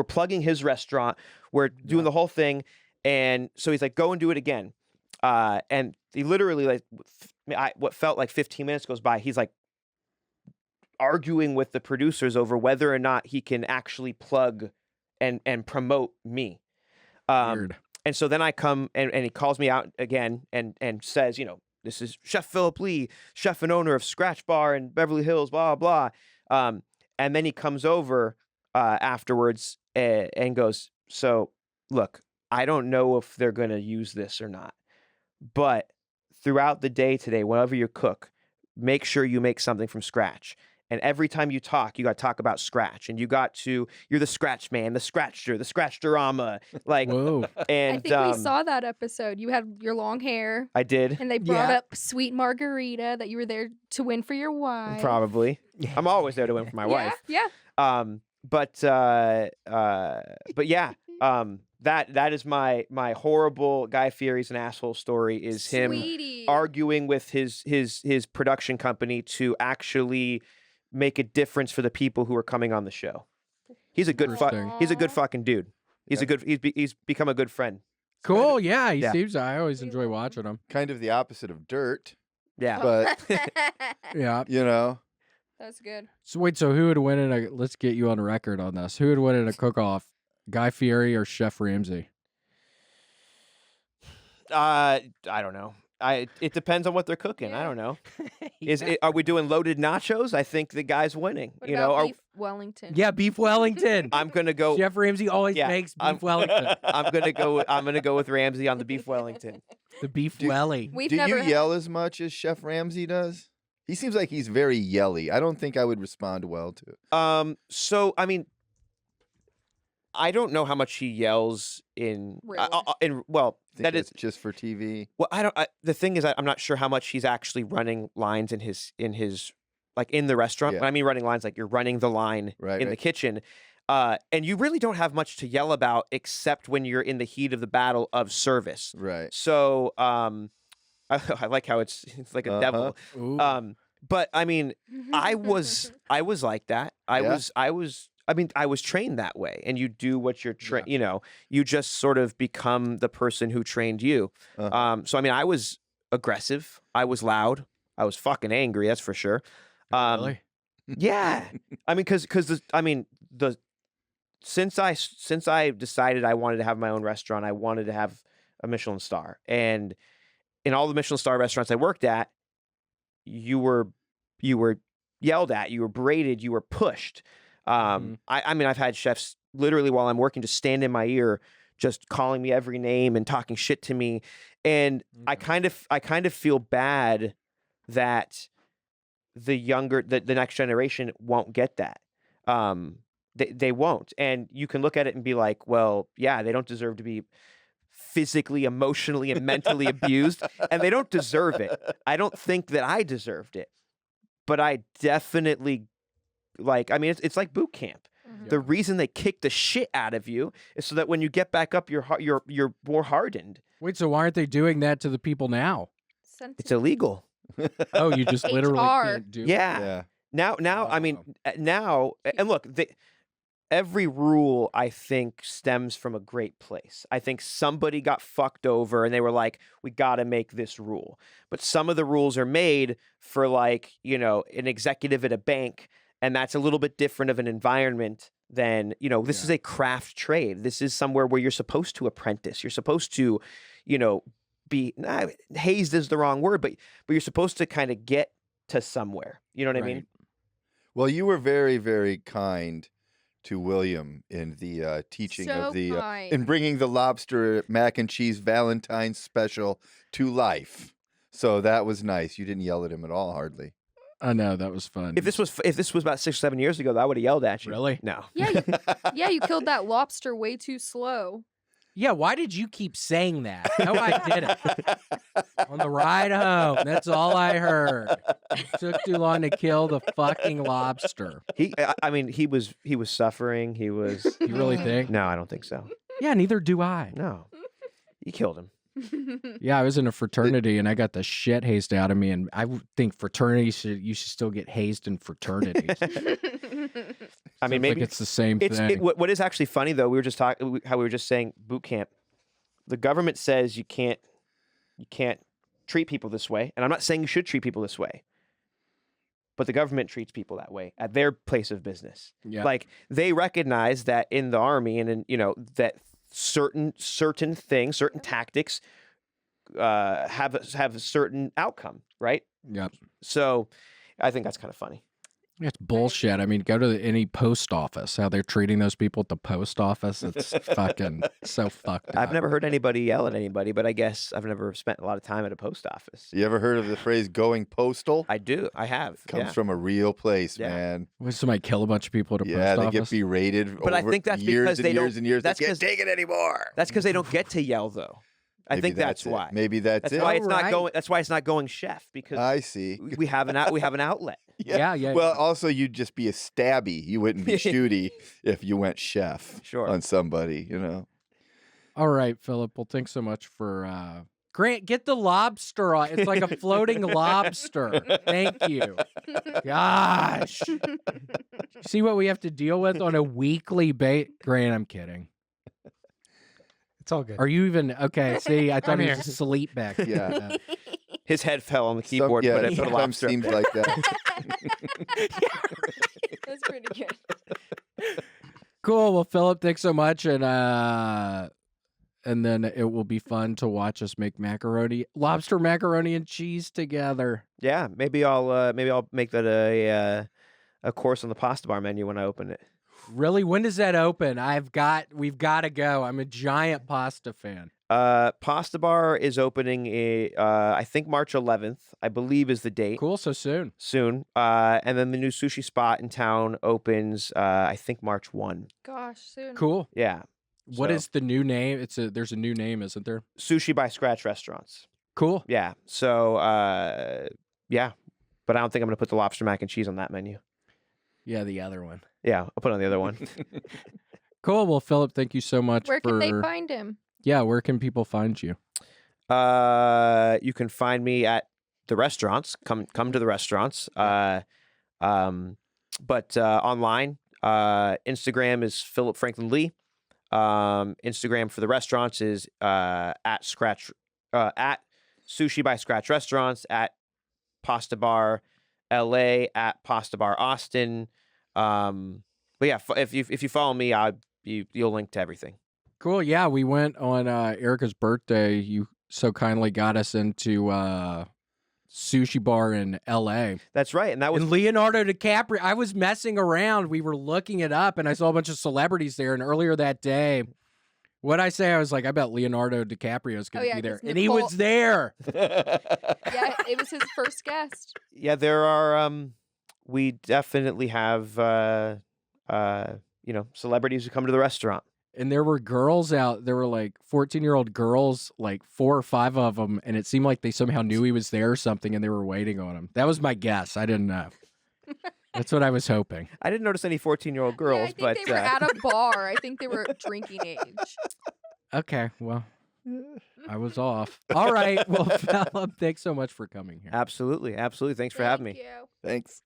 plugging his restaurant. We're doing the whole thing, and so he's like, go and do it again. And he literally what felt like 15 minutes goes by. He's arguing with the producers over whether or not he can actually plug and promote me. Weird. And so then I come and he calls me out again and says, this is Chef Phillip Lee, chef and owner of Scratch Bar in Beverly Hills, blah, blah. And then he comes over afterwards and goes, so look, I don't know if they're going to use this or not, but throughout the day today, whenever you cook, make sure you make something from scratch. And every time you talk, you got to talk about scratch. And you're the scratch man, the scratcher, the scratcherama. Whoa. And I think we saw that episode. You had your long hair. I did. And they brought up Sweet Margarita, that you were there to win for your wife. Probably. I'm always there to win for my wife. Yeah. But yeah. That is my horrible Guy Fieri's an asshole story is him arguing with his production company to actually make a difference for the people who are coming on the show. He's a good he's a good fucking dude. He's become a good friend. Cool. Yeah, he seems. I always enjoy watching him. Kind of the opposite of dirt. Yeah. But yeah, That's good. So wait, so who would win in a? Let's get you on record on this. Who would win in a cook-off? Guy Fieri or Chef Ramsay? I don't know. It depends on what they're cooking. I don't know. Are we doing loaded nachos? I think the guy's winning. What about beef Wellington? Yeah, beef Wellington. I'm gonna go. Chef Ramsay always makes beef Wellington. I'm gonna go with Ramsay on the beef Wellington. The beef welly. Do you yell as much as Chef Ramsay does? He seems like he's very yelly. I don't think I would respond well to. So I mean, I don't know how much he yells well, that is just for TV. Well, I don't. The thing is, I'm not sure how much he's actually running lines in his like in the restaurant. Yeah. When I mean running lines, like you're running the line in the kitchen, and you really don't have much to yell about except when you're in the heat of the battle of service. Right. So, I like how it's like a devil. Ooh. But I mean, I was like that. I was trained that way, and you do what you're trained. You know, you just sort of become the person who trained you. So I mean, I was aggressive. I was loud. I was fucking angry. That's for sure. Really? Yeah. I mean, since I decided I wanted to have my own restaurant, I wanted to have a Michelin star, and in all the Michelin star restaurants I worked at, you were yelled at, you were berated, you were pushed. I mean, I've had chefs literally while I'm working just stand in my ear, just calling me every name and talking shit to me, and I kind of feel bad that the next generation won't get that. They won't, and you can look at it and be like, well, yeah, they don't deserve to be physically, emotionally, and mentally abused, and they don't deserve it. I don't think that I deserved it, but I definitely I mean, it's like boot camp. Mm-hmm. The reason they kick the shit out of you is so that when you get back up, you're more hardened. Wait, so why aren't they doing that to the people now? It's illegal. Oh, you just literally HR. can't do. Yeah. Now, I mean, now, and look, every rule, I think, stems from a great place. I think somebody got fucked over and they were like, we got to make this rule. But some of the rules are made for, like, you know, an executive at a bank, and that's a little bit different of an environment than, you know, this is a craft trade. This is somewhere where you're supposed to apprentice. You're supposed to, you know, be, hazed is the wrong word, but you're supposed to kind of get to somewhere. You know what I mean? Well, you were very, very kind to William in the teaching of the in bringing the lobster mac and cheese Valentine special to life. So that was nice. You didn't yell at him at all, hardly. I know, that was fun. If this was about 6 or 7 years ago, I would have yelled at you. Really? No. Yeah, you killed that lobster way too slow. Yeah, why did you keep saying that? No, I didn't. On the ride home, that's all I heard. It took too long to kill the fucking lobster. I mean, he was suffering. He was. You really think? No, I don't think so. Yeah, neither do I. No, you killed him. Yeah, I was in a fraternity and I got the shit hazed out of me, and I think fraternities you should still get hazed in fraternities. I mean, maybe like it's the same thing. What is actually funny though, we were just talking how we were just saying boot camp. The government says you can't treat people this way, and I'm not saying you should treat people this way, but the government treats people that way at their place of business. Yeah. Like they recognize that in the army and in, you know, that certain things, certain tactics have a certain outcome, right? Yep. So I think that's kind of funny. It's bullshit. I mean, go to any post office, how they're treating those people at the post office. It's fucking so fucked up. I've never heard anybody yell at anybody, but I guess I've never spent a lot of time at a post office. You ever heard of the phrase "going postal"? I do. I have. Comes from a real place, Yeah. man. Would somebody kill a bunch of people at a post Yeah, they office? get berated. But I over think that's years because and they years don't- and years. that's They can't 'cause- take it anymore. That's because they don't get to yell, though. I Maybe think that's it. why. Maybe that's it. Why it's not Right. going. That's why it's not going chef, because I see. we have an outlet. Yeah. Well, also you'd just be a stabby. You wouldn't be shooty if you went chef Sure. on somebody, you know. All right, Philip. Well, thanks so much for Grant. Get the lobster on. It's like a floating lobster. Thank you. Gosh. See what we have to deal with on a weekly basis. Grant, I'm kidding. It's all good. Are you even okay? See, I thought I'm he here. was asleep back. Yeah. His head fell on the keyboard, yeah, but it put a sometimes lobster. seems like that. That's pretty good. Cool. Well, Philip, thanks so much, and then it will be fun to watch us make lobster macaroni and cheese together. Yeah, maybe I'll make that a course on the pasta bar menu when I open it. Really? When does that open? We've got to go. I'm a giant pasta fan. Pasta Bar is opening, I think March 11th, I believe is the date. Cool, so soon. Soon. And then the new sushi spot in town opens, I think March 1. Gosh, soon. Cool. Yeah. What is the new name? There's a new name, isn't there? Sushi by Scratch Restaurants. Cool. Yeah. So, yeah. But I don't think I'm going to put the lobster mac and cheese on that menu. Yeah, the other one. Yeah, I'll put it on the other one. Cool. Well, Philip, thank you so much. Where can they find him? Yeah, where can people find you? You can find me at the restaurants. Come to the restaurants. But online, Instagram is Phillip Frankland Lee. Instagram for the restaurants is at Sushi by Scratch Restaurants, at Pasta Bar LA, at Pasta Bar Austin. But yeah, if you follow me, you'll link to everything. Cool. Yeah, we went on Erica's birthday. You so kindly got us into sushi bar in L.A. That's right, and that was Leonardo DiCaprio. I was messing around. We were looking it up, and I saw a bunch of celebrities there. And earlier that day, what'd I say? I was like, I bet Leonardo DiCaprio is going to be there, and he was there. Yeah, it was his first guest. Yeah, there are. We definitely have celebrities who come to the restaurant. And there were girls out. There were like 14-year-old girls, like 4 or 5 of them, and it seemed like they somehow knew he was there or something, and they were waiting on him. That was my guess. I didn't know. That's what I was hoping. I didn't notice any 14-year-old girls, yeah, I think they were at a bar. I think they were drinking age. Okay, well, I was off. All right. Well, Phillip, thanks so much for coming here. Absolutely. Thanks for having me. Thank you. Thanks.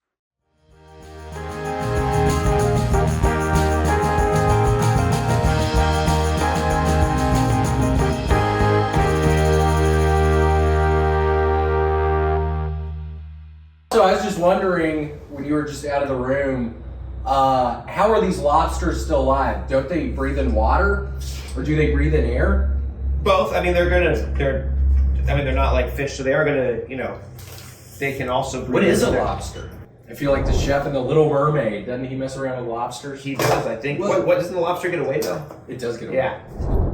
So I was just wondering, when you were just out of the room, how are these lobsters still alive? Don't they breathe in water, or do they breathe in air? Both. I mean, they're not like fish, so they are gonna, they can also breathe. What is a in lobster? I feel like the chef in The Little Mermaid. Doesn't he mess around with lobsters? He does, I think. What doesn't the lobster get away though? It does get away. Yeah.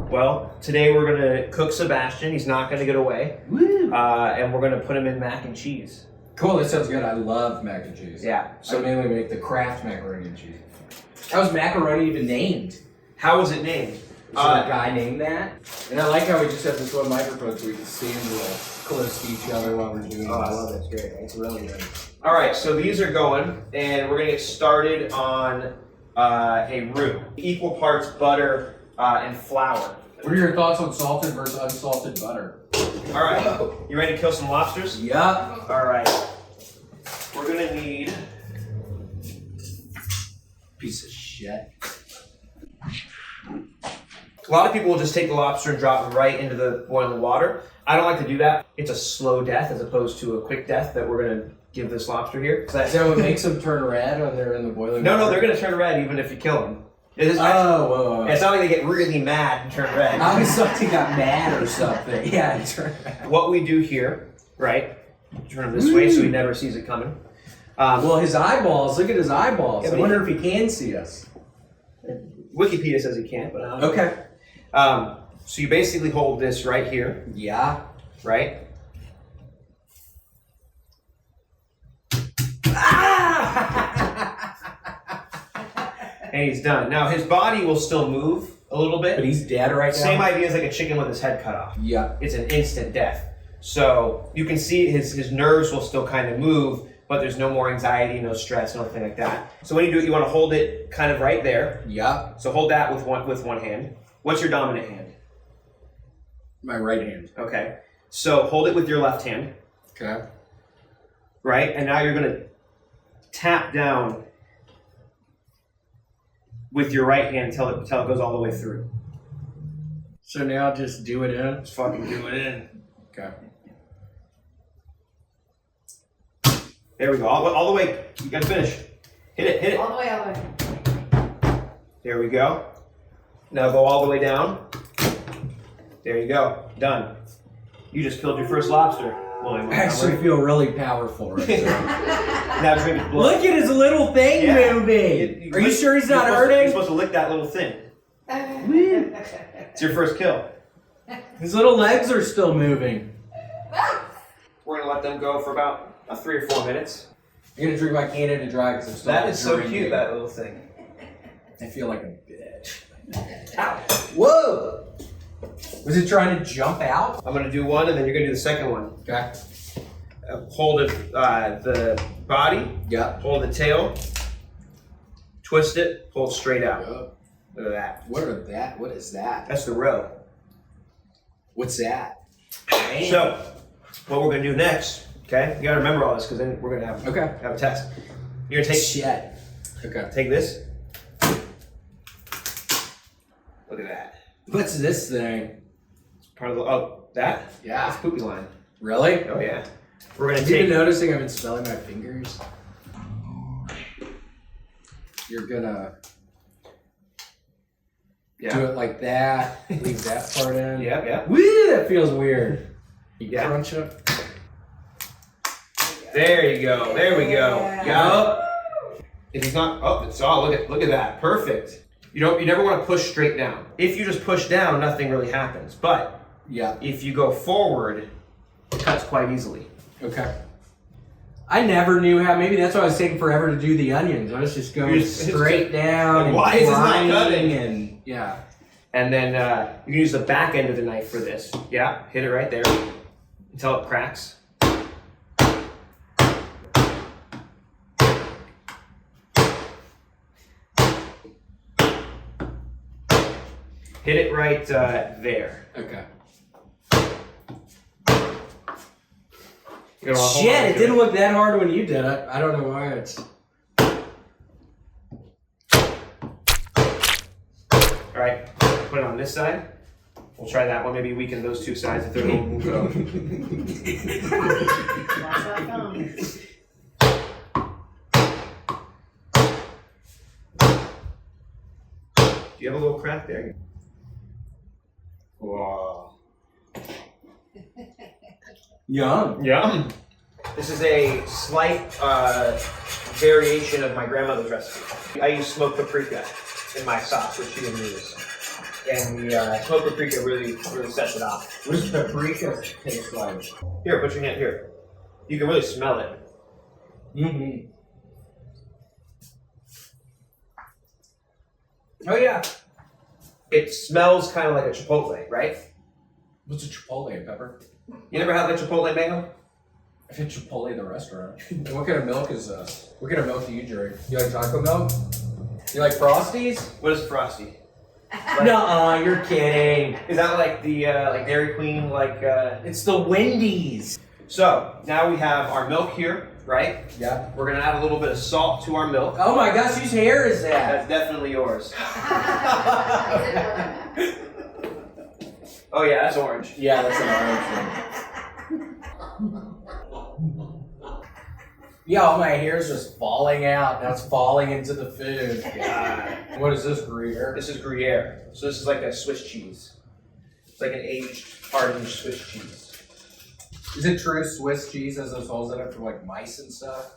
Well, today we're gonna cook Sebastian. He's not gonna get away. Woo! And we're gonna put him in mac and cheese. Cool, that sounds good. I love mac and cheese. Yeah. So I mainly make the Kraft macaroni and cheese. How was macaroni even named? How was it named? Is there a guy named that? And I like how we just have this one microphone so we can stand real close to each other while we're doing this. I love it. It's great. It's really good. All right, so these are going, and we're gonna get started on a roux. Equal parts butter and flour. What are your thoughts on salted versus unsalted butter? All right, you ready to kill some lobsters? Yup. All right, we're gonna need Piece of shit. a lot of people will just take the lobster and drop them right into the boiling water. I don't like to do that. It's a slow death as opposed to a quick death that we're gonna give this lobster here. So it makes them turn red when they're in the boiling water? No, they're gonna turn red even if you kill them. It's whoa. It's not like they get really mad and turn red. I was thought they got mad or something. Yeah, turn red. What we do here, right? Turn him this way so he never sees it coming. Well, his eyeballs. Look at his eyeballs. Yeah, I wonder if he can see us. Wikipedia says he can't, but I don't know. Okay. So you basically hold this right here, Yeah. right? And he's done. Now his body will still move a little bit. But he's dead right now. Same idea as like a chicken with his head cut off. Yeah. It's an instant death. So you can see his nerves will still kind of move, but there's no more anxiety, no stress, nothing like that. So when you do it, you want to hold it kind of right there. Yeah. So hold that with one hand. What's your dominant hand? My right hand. Okay. So hold it with your left hand. Okay. Right? And now you're going to tap down with your right hand until it goes all the way through. So now just do it in. Just fucking do it in. Okay. There we go. All the way. You got to finish. Hit it. All the way. There we go. Now go all the way down. There you go. Done. You just killed your first lobster, William. I actually feel really powerful right now. Now drink his blood. Look at his little thing moving. Are you sure he's not hurting? You're supposed to lick that little thing. It's your first kill. His little legs are still moving. We're gonna let them go for about 3 or 4 minutes. I'm gonna drink my Canada Dry because I'm still That is so drinking. cute, that little thing. I feel like a bitch. Ow! Whoa! Was it trying to jump out? I'm gonna do one, and then you're gonna do the second one. Okay. Hold the body. Yeah. Hold the tail. Twist it. Pull it straight out. Look at that. What is that? That's the row. What's that? So, what we're gonna do next? Okay, you gotta remember all this because then we're gonna have a test. You're gonna take shit. Okay. Take this. Look at that. What's this thing? It's part of the that? Yeah. That's poopy line. Really? Oh yeah. We're gonna Have you take. been noticing I've been smelling my fingers? You're gonna do it like that. Leave that part in. Yeah. Woo! That feels weird. You Yeah. crunch it. There you go. There we go. Yup. If he's not it's all look at that. Perfect. You never want to push straight down. If you just push down, nothing really happens. But if you go forward, it cuts quite easily. Okay. I never knew how. Maybe that's why I was taking forever to do the onions. I was just going straight down. Why is this not cutting? And yeah. And then you can use the back end of the knife for this. Yeah, hit it right there until it cracks. Hit it right there. Okay. Shit, it didn't look that hard when you did it. I don't know why it's. All right, put it on this side. We'll try that one. Maybe weaken those two sides if they're a little go. Do you have a little crack there? Wow. Yum. Yum. This is a slight variation of my grandmother's recipe. I use smoked paprika in my sauce, which she didn't use. And the smoked paprika really sets it off. What does paprika taste like? Here, put your hand here. You can really smell it. Mm-hmm. Oh yeah. It smells kind of like a chipotle, right? What's a chipotle, Pepper? You never had like chipotle mango? I've had Chipotle in the restaurant. What kind of milk is this? What kind of milk do you drink? You like chocolate milk? You like Frosties? What is Frosty? Nuh-uh, you're kidding. Is that like the like Dairy Queen, like It's the Wendy's. So now we have our milk here, right? Yeah. We're gonna add a little bit of salt to our milk. Oh my gosh, whose hair is that? That's definitely yours. Oh yeah, that's orange. Yeah, that's an orange one. Yeah, all my hair's just falling out. Now it's falling into the food. God. What is this, Gruyere? This is Gruyere. So this is like a Swiss cheese. It's like an aged, hardened Swiss cheese. Is it true Swiss cheese has those holes in it for like mice and stuff?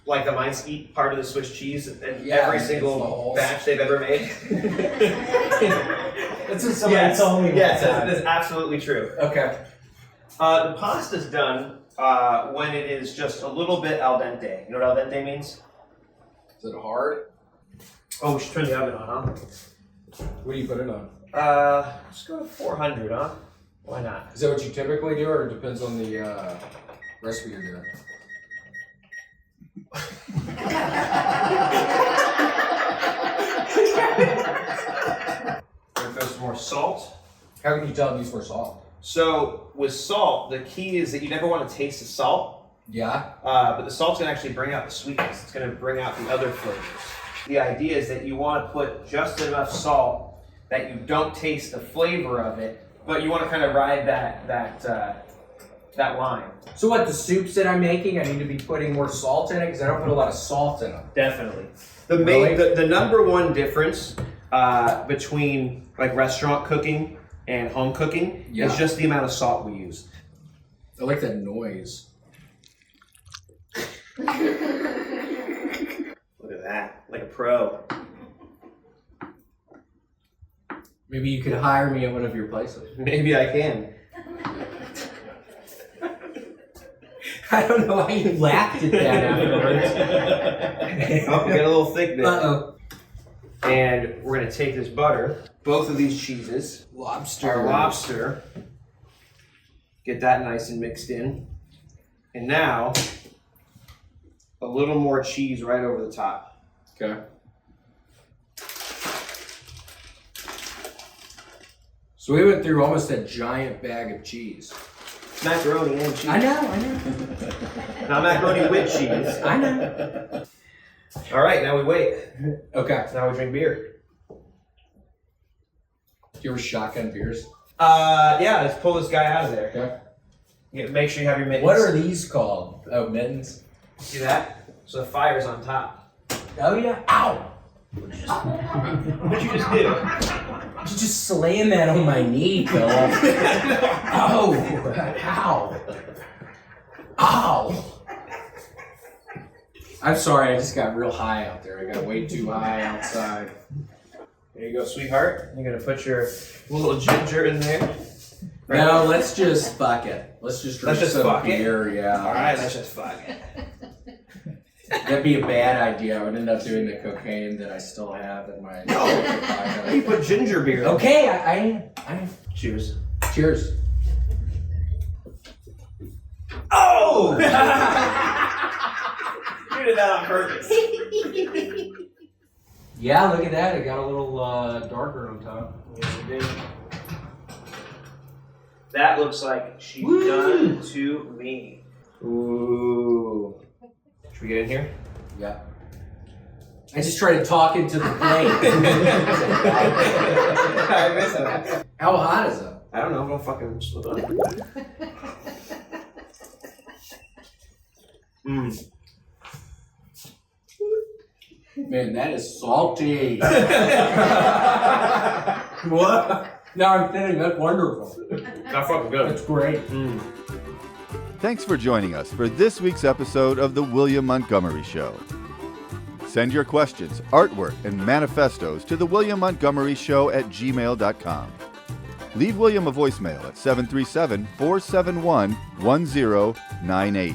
Like the mice eat part of the Swiss cheese in Yeah, every it's the single holes. batch they've ever made. That's what somebody told me. Yes, that's absolutely true. Okay. The pasta's done when it is just a little bit al dente. You know what al dente means? Is it hard? Oh, we should turn the oven on, huh? What do you put it on? Let's go to 400, huh? Why not? Is that what you typically do, or it depends on the recipe you're doing? We're gonna throw some more salt. How can you tell it needs more salt? So with salt, the key is that you never want to taste the salt, Yeah. but the salt's gonna actually bring out the sweetness. It's gonna bring out the other flavors. The idea is that you want to put just enough salt that you don't taste the flavor of it, but you want to kind of ride that line. So what, the soups that I'm making, I need to be putting more salt in it because I don't put a lot of salt in them. Definitely. Really? The number one difference between like restaurant cooking and home cooking is just the amount of salt we use. I like that noise. Look at that, like a pro. Maybe you could hire me at one of your places. Maybe I can. I don't know why you laughed at that afterwards. Oh, we got a little thick there. Uh-oh. And we're gonna take this butter, both of these cheeses, our lobster, get that nice and mixed in. And now, a little more cheese right over the top. Okay. So we went through almost a giant bag of cheese. Macaroni and cheese. I know. Not macaroni with cheese. I know. All right, now we wait. Okay. Now we drink beer. Do you ever shotgun beers? Yeah, let's pull this guy out of there. Okay. Make sure you have your mittens. What are these called? Oh, mittens. See that? So the fire's on top. Oh yeah. Ow! What'd you just do? You just slammed that on my knee, Phillip. Oh! Ow! Ow! I'm sorry, I just got real high out there. I got way too high outside. There you go, sweetheart. You're gonna put your little ginger in there. Right. No, let's just fuck it. Let's just drink some beer, yeah. Alright, let's just fuck it. That'd be a bad idea. I would end up doing the cocaine that I still have in my You put ginger beer in. Okay, I Cheers. Cheers. Oh! You did that on purpose. Yeah, look at that. It got a little darker on top. Yes, it did. That looks like she done to me. Ooh. Should we get in here? Yeah. I just tried to talk into the plate. I miss that. How hot is it? I don't know. Don't fucking slip on. Mmm. Man, that is salty. What? No, I'm kidding. That's wonderful. Not fucking good. That's great. Thanks for joining us for this week's episode of The William Montgomery Show. Send your questions, artwork, and manifestos to thewilliammmontgomeryshow@gmail.com. Leave William a voicemail at 737-471-1098.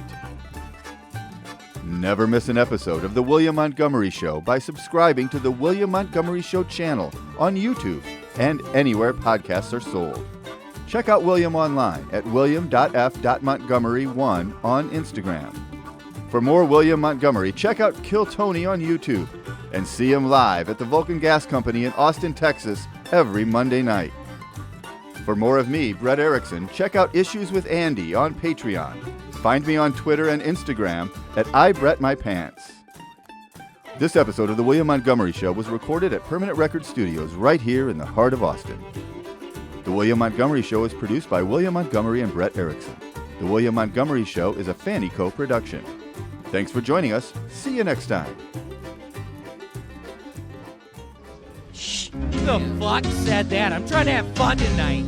Never miss an episode of The William Montgomery Show by subscribing to The William Montgomery Show channel on YouTube and anywhere podcasts are sold. Check out William online at william.f.montgomery1 on Instagram. For more William Montgomery, check out Kill Tony on YouTube and see him live at the Vulcan Gas Company in Austin, Texas every Monday night. For more of me, Brett Erickson, check out Issues with Andy on Patreon. Find me on Twitter and Instagram at IBrettMyPants. This episode of The William Montgomery Show was recorded at Permanent Record Studios right here in the heart of Austin. The William Montgomery Show is produced by William Montgomery and Brett Erickson. The William Montgomery Show is a FannieCo production. Thanks for joining us. See you next time. Who the fuck said that? I'm trying to have fun tonight.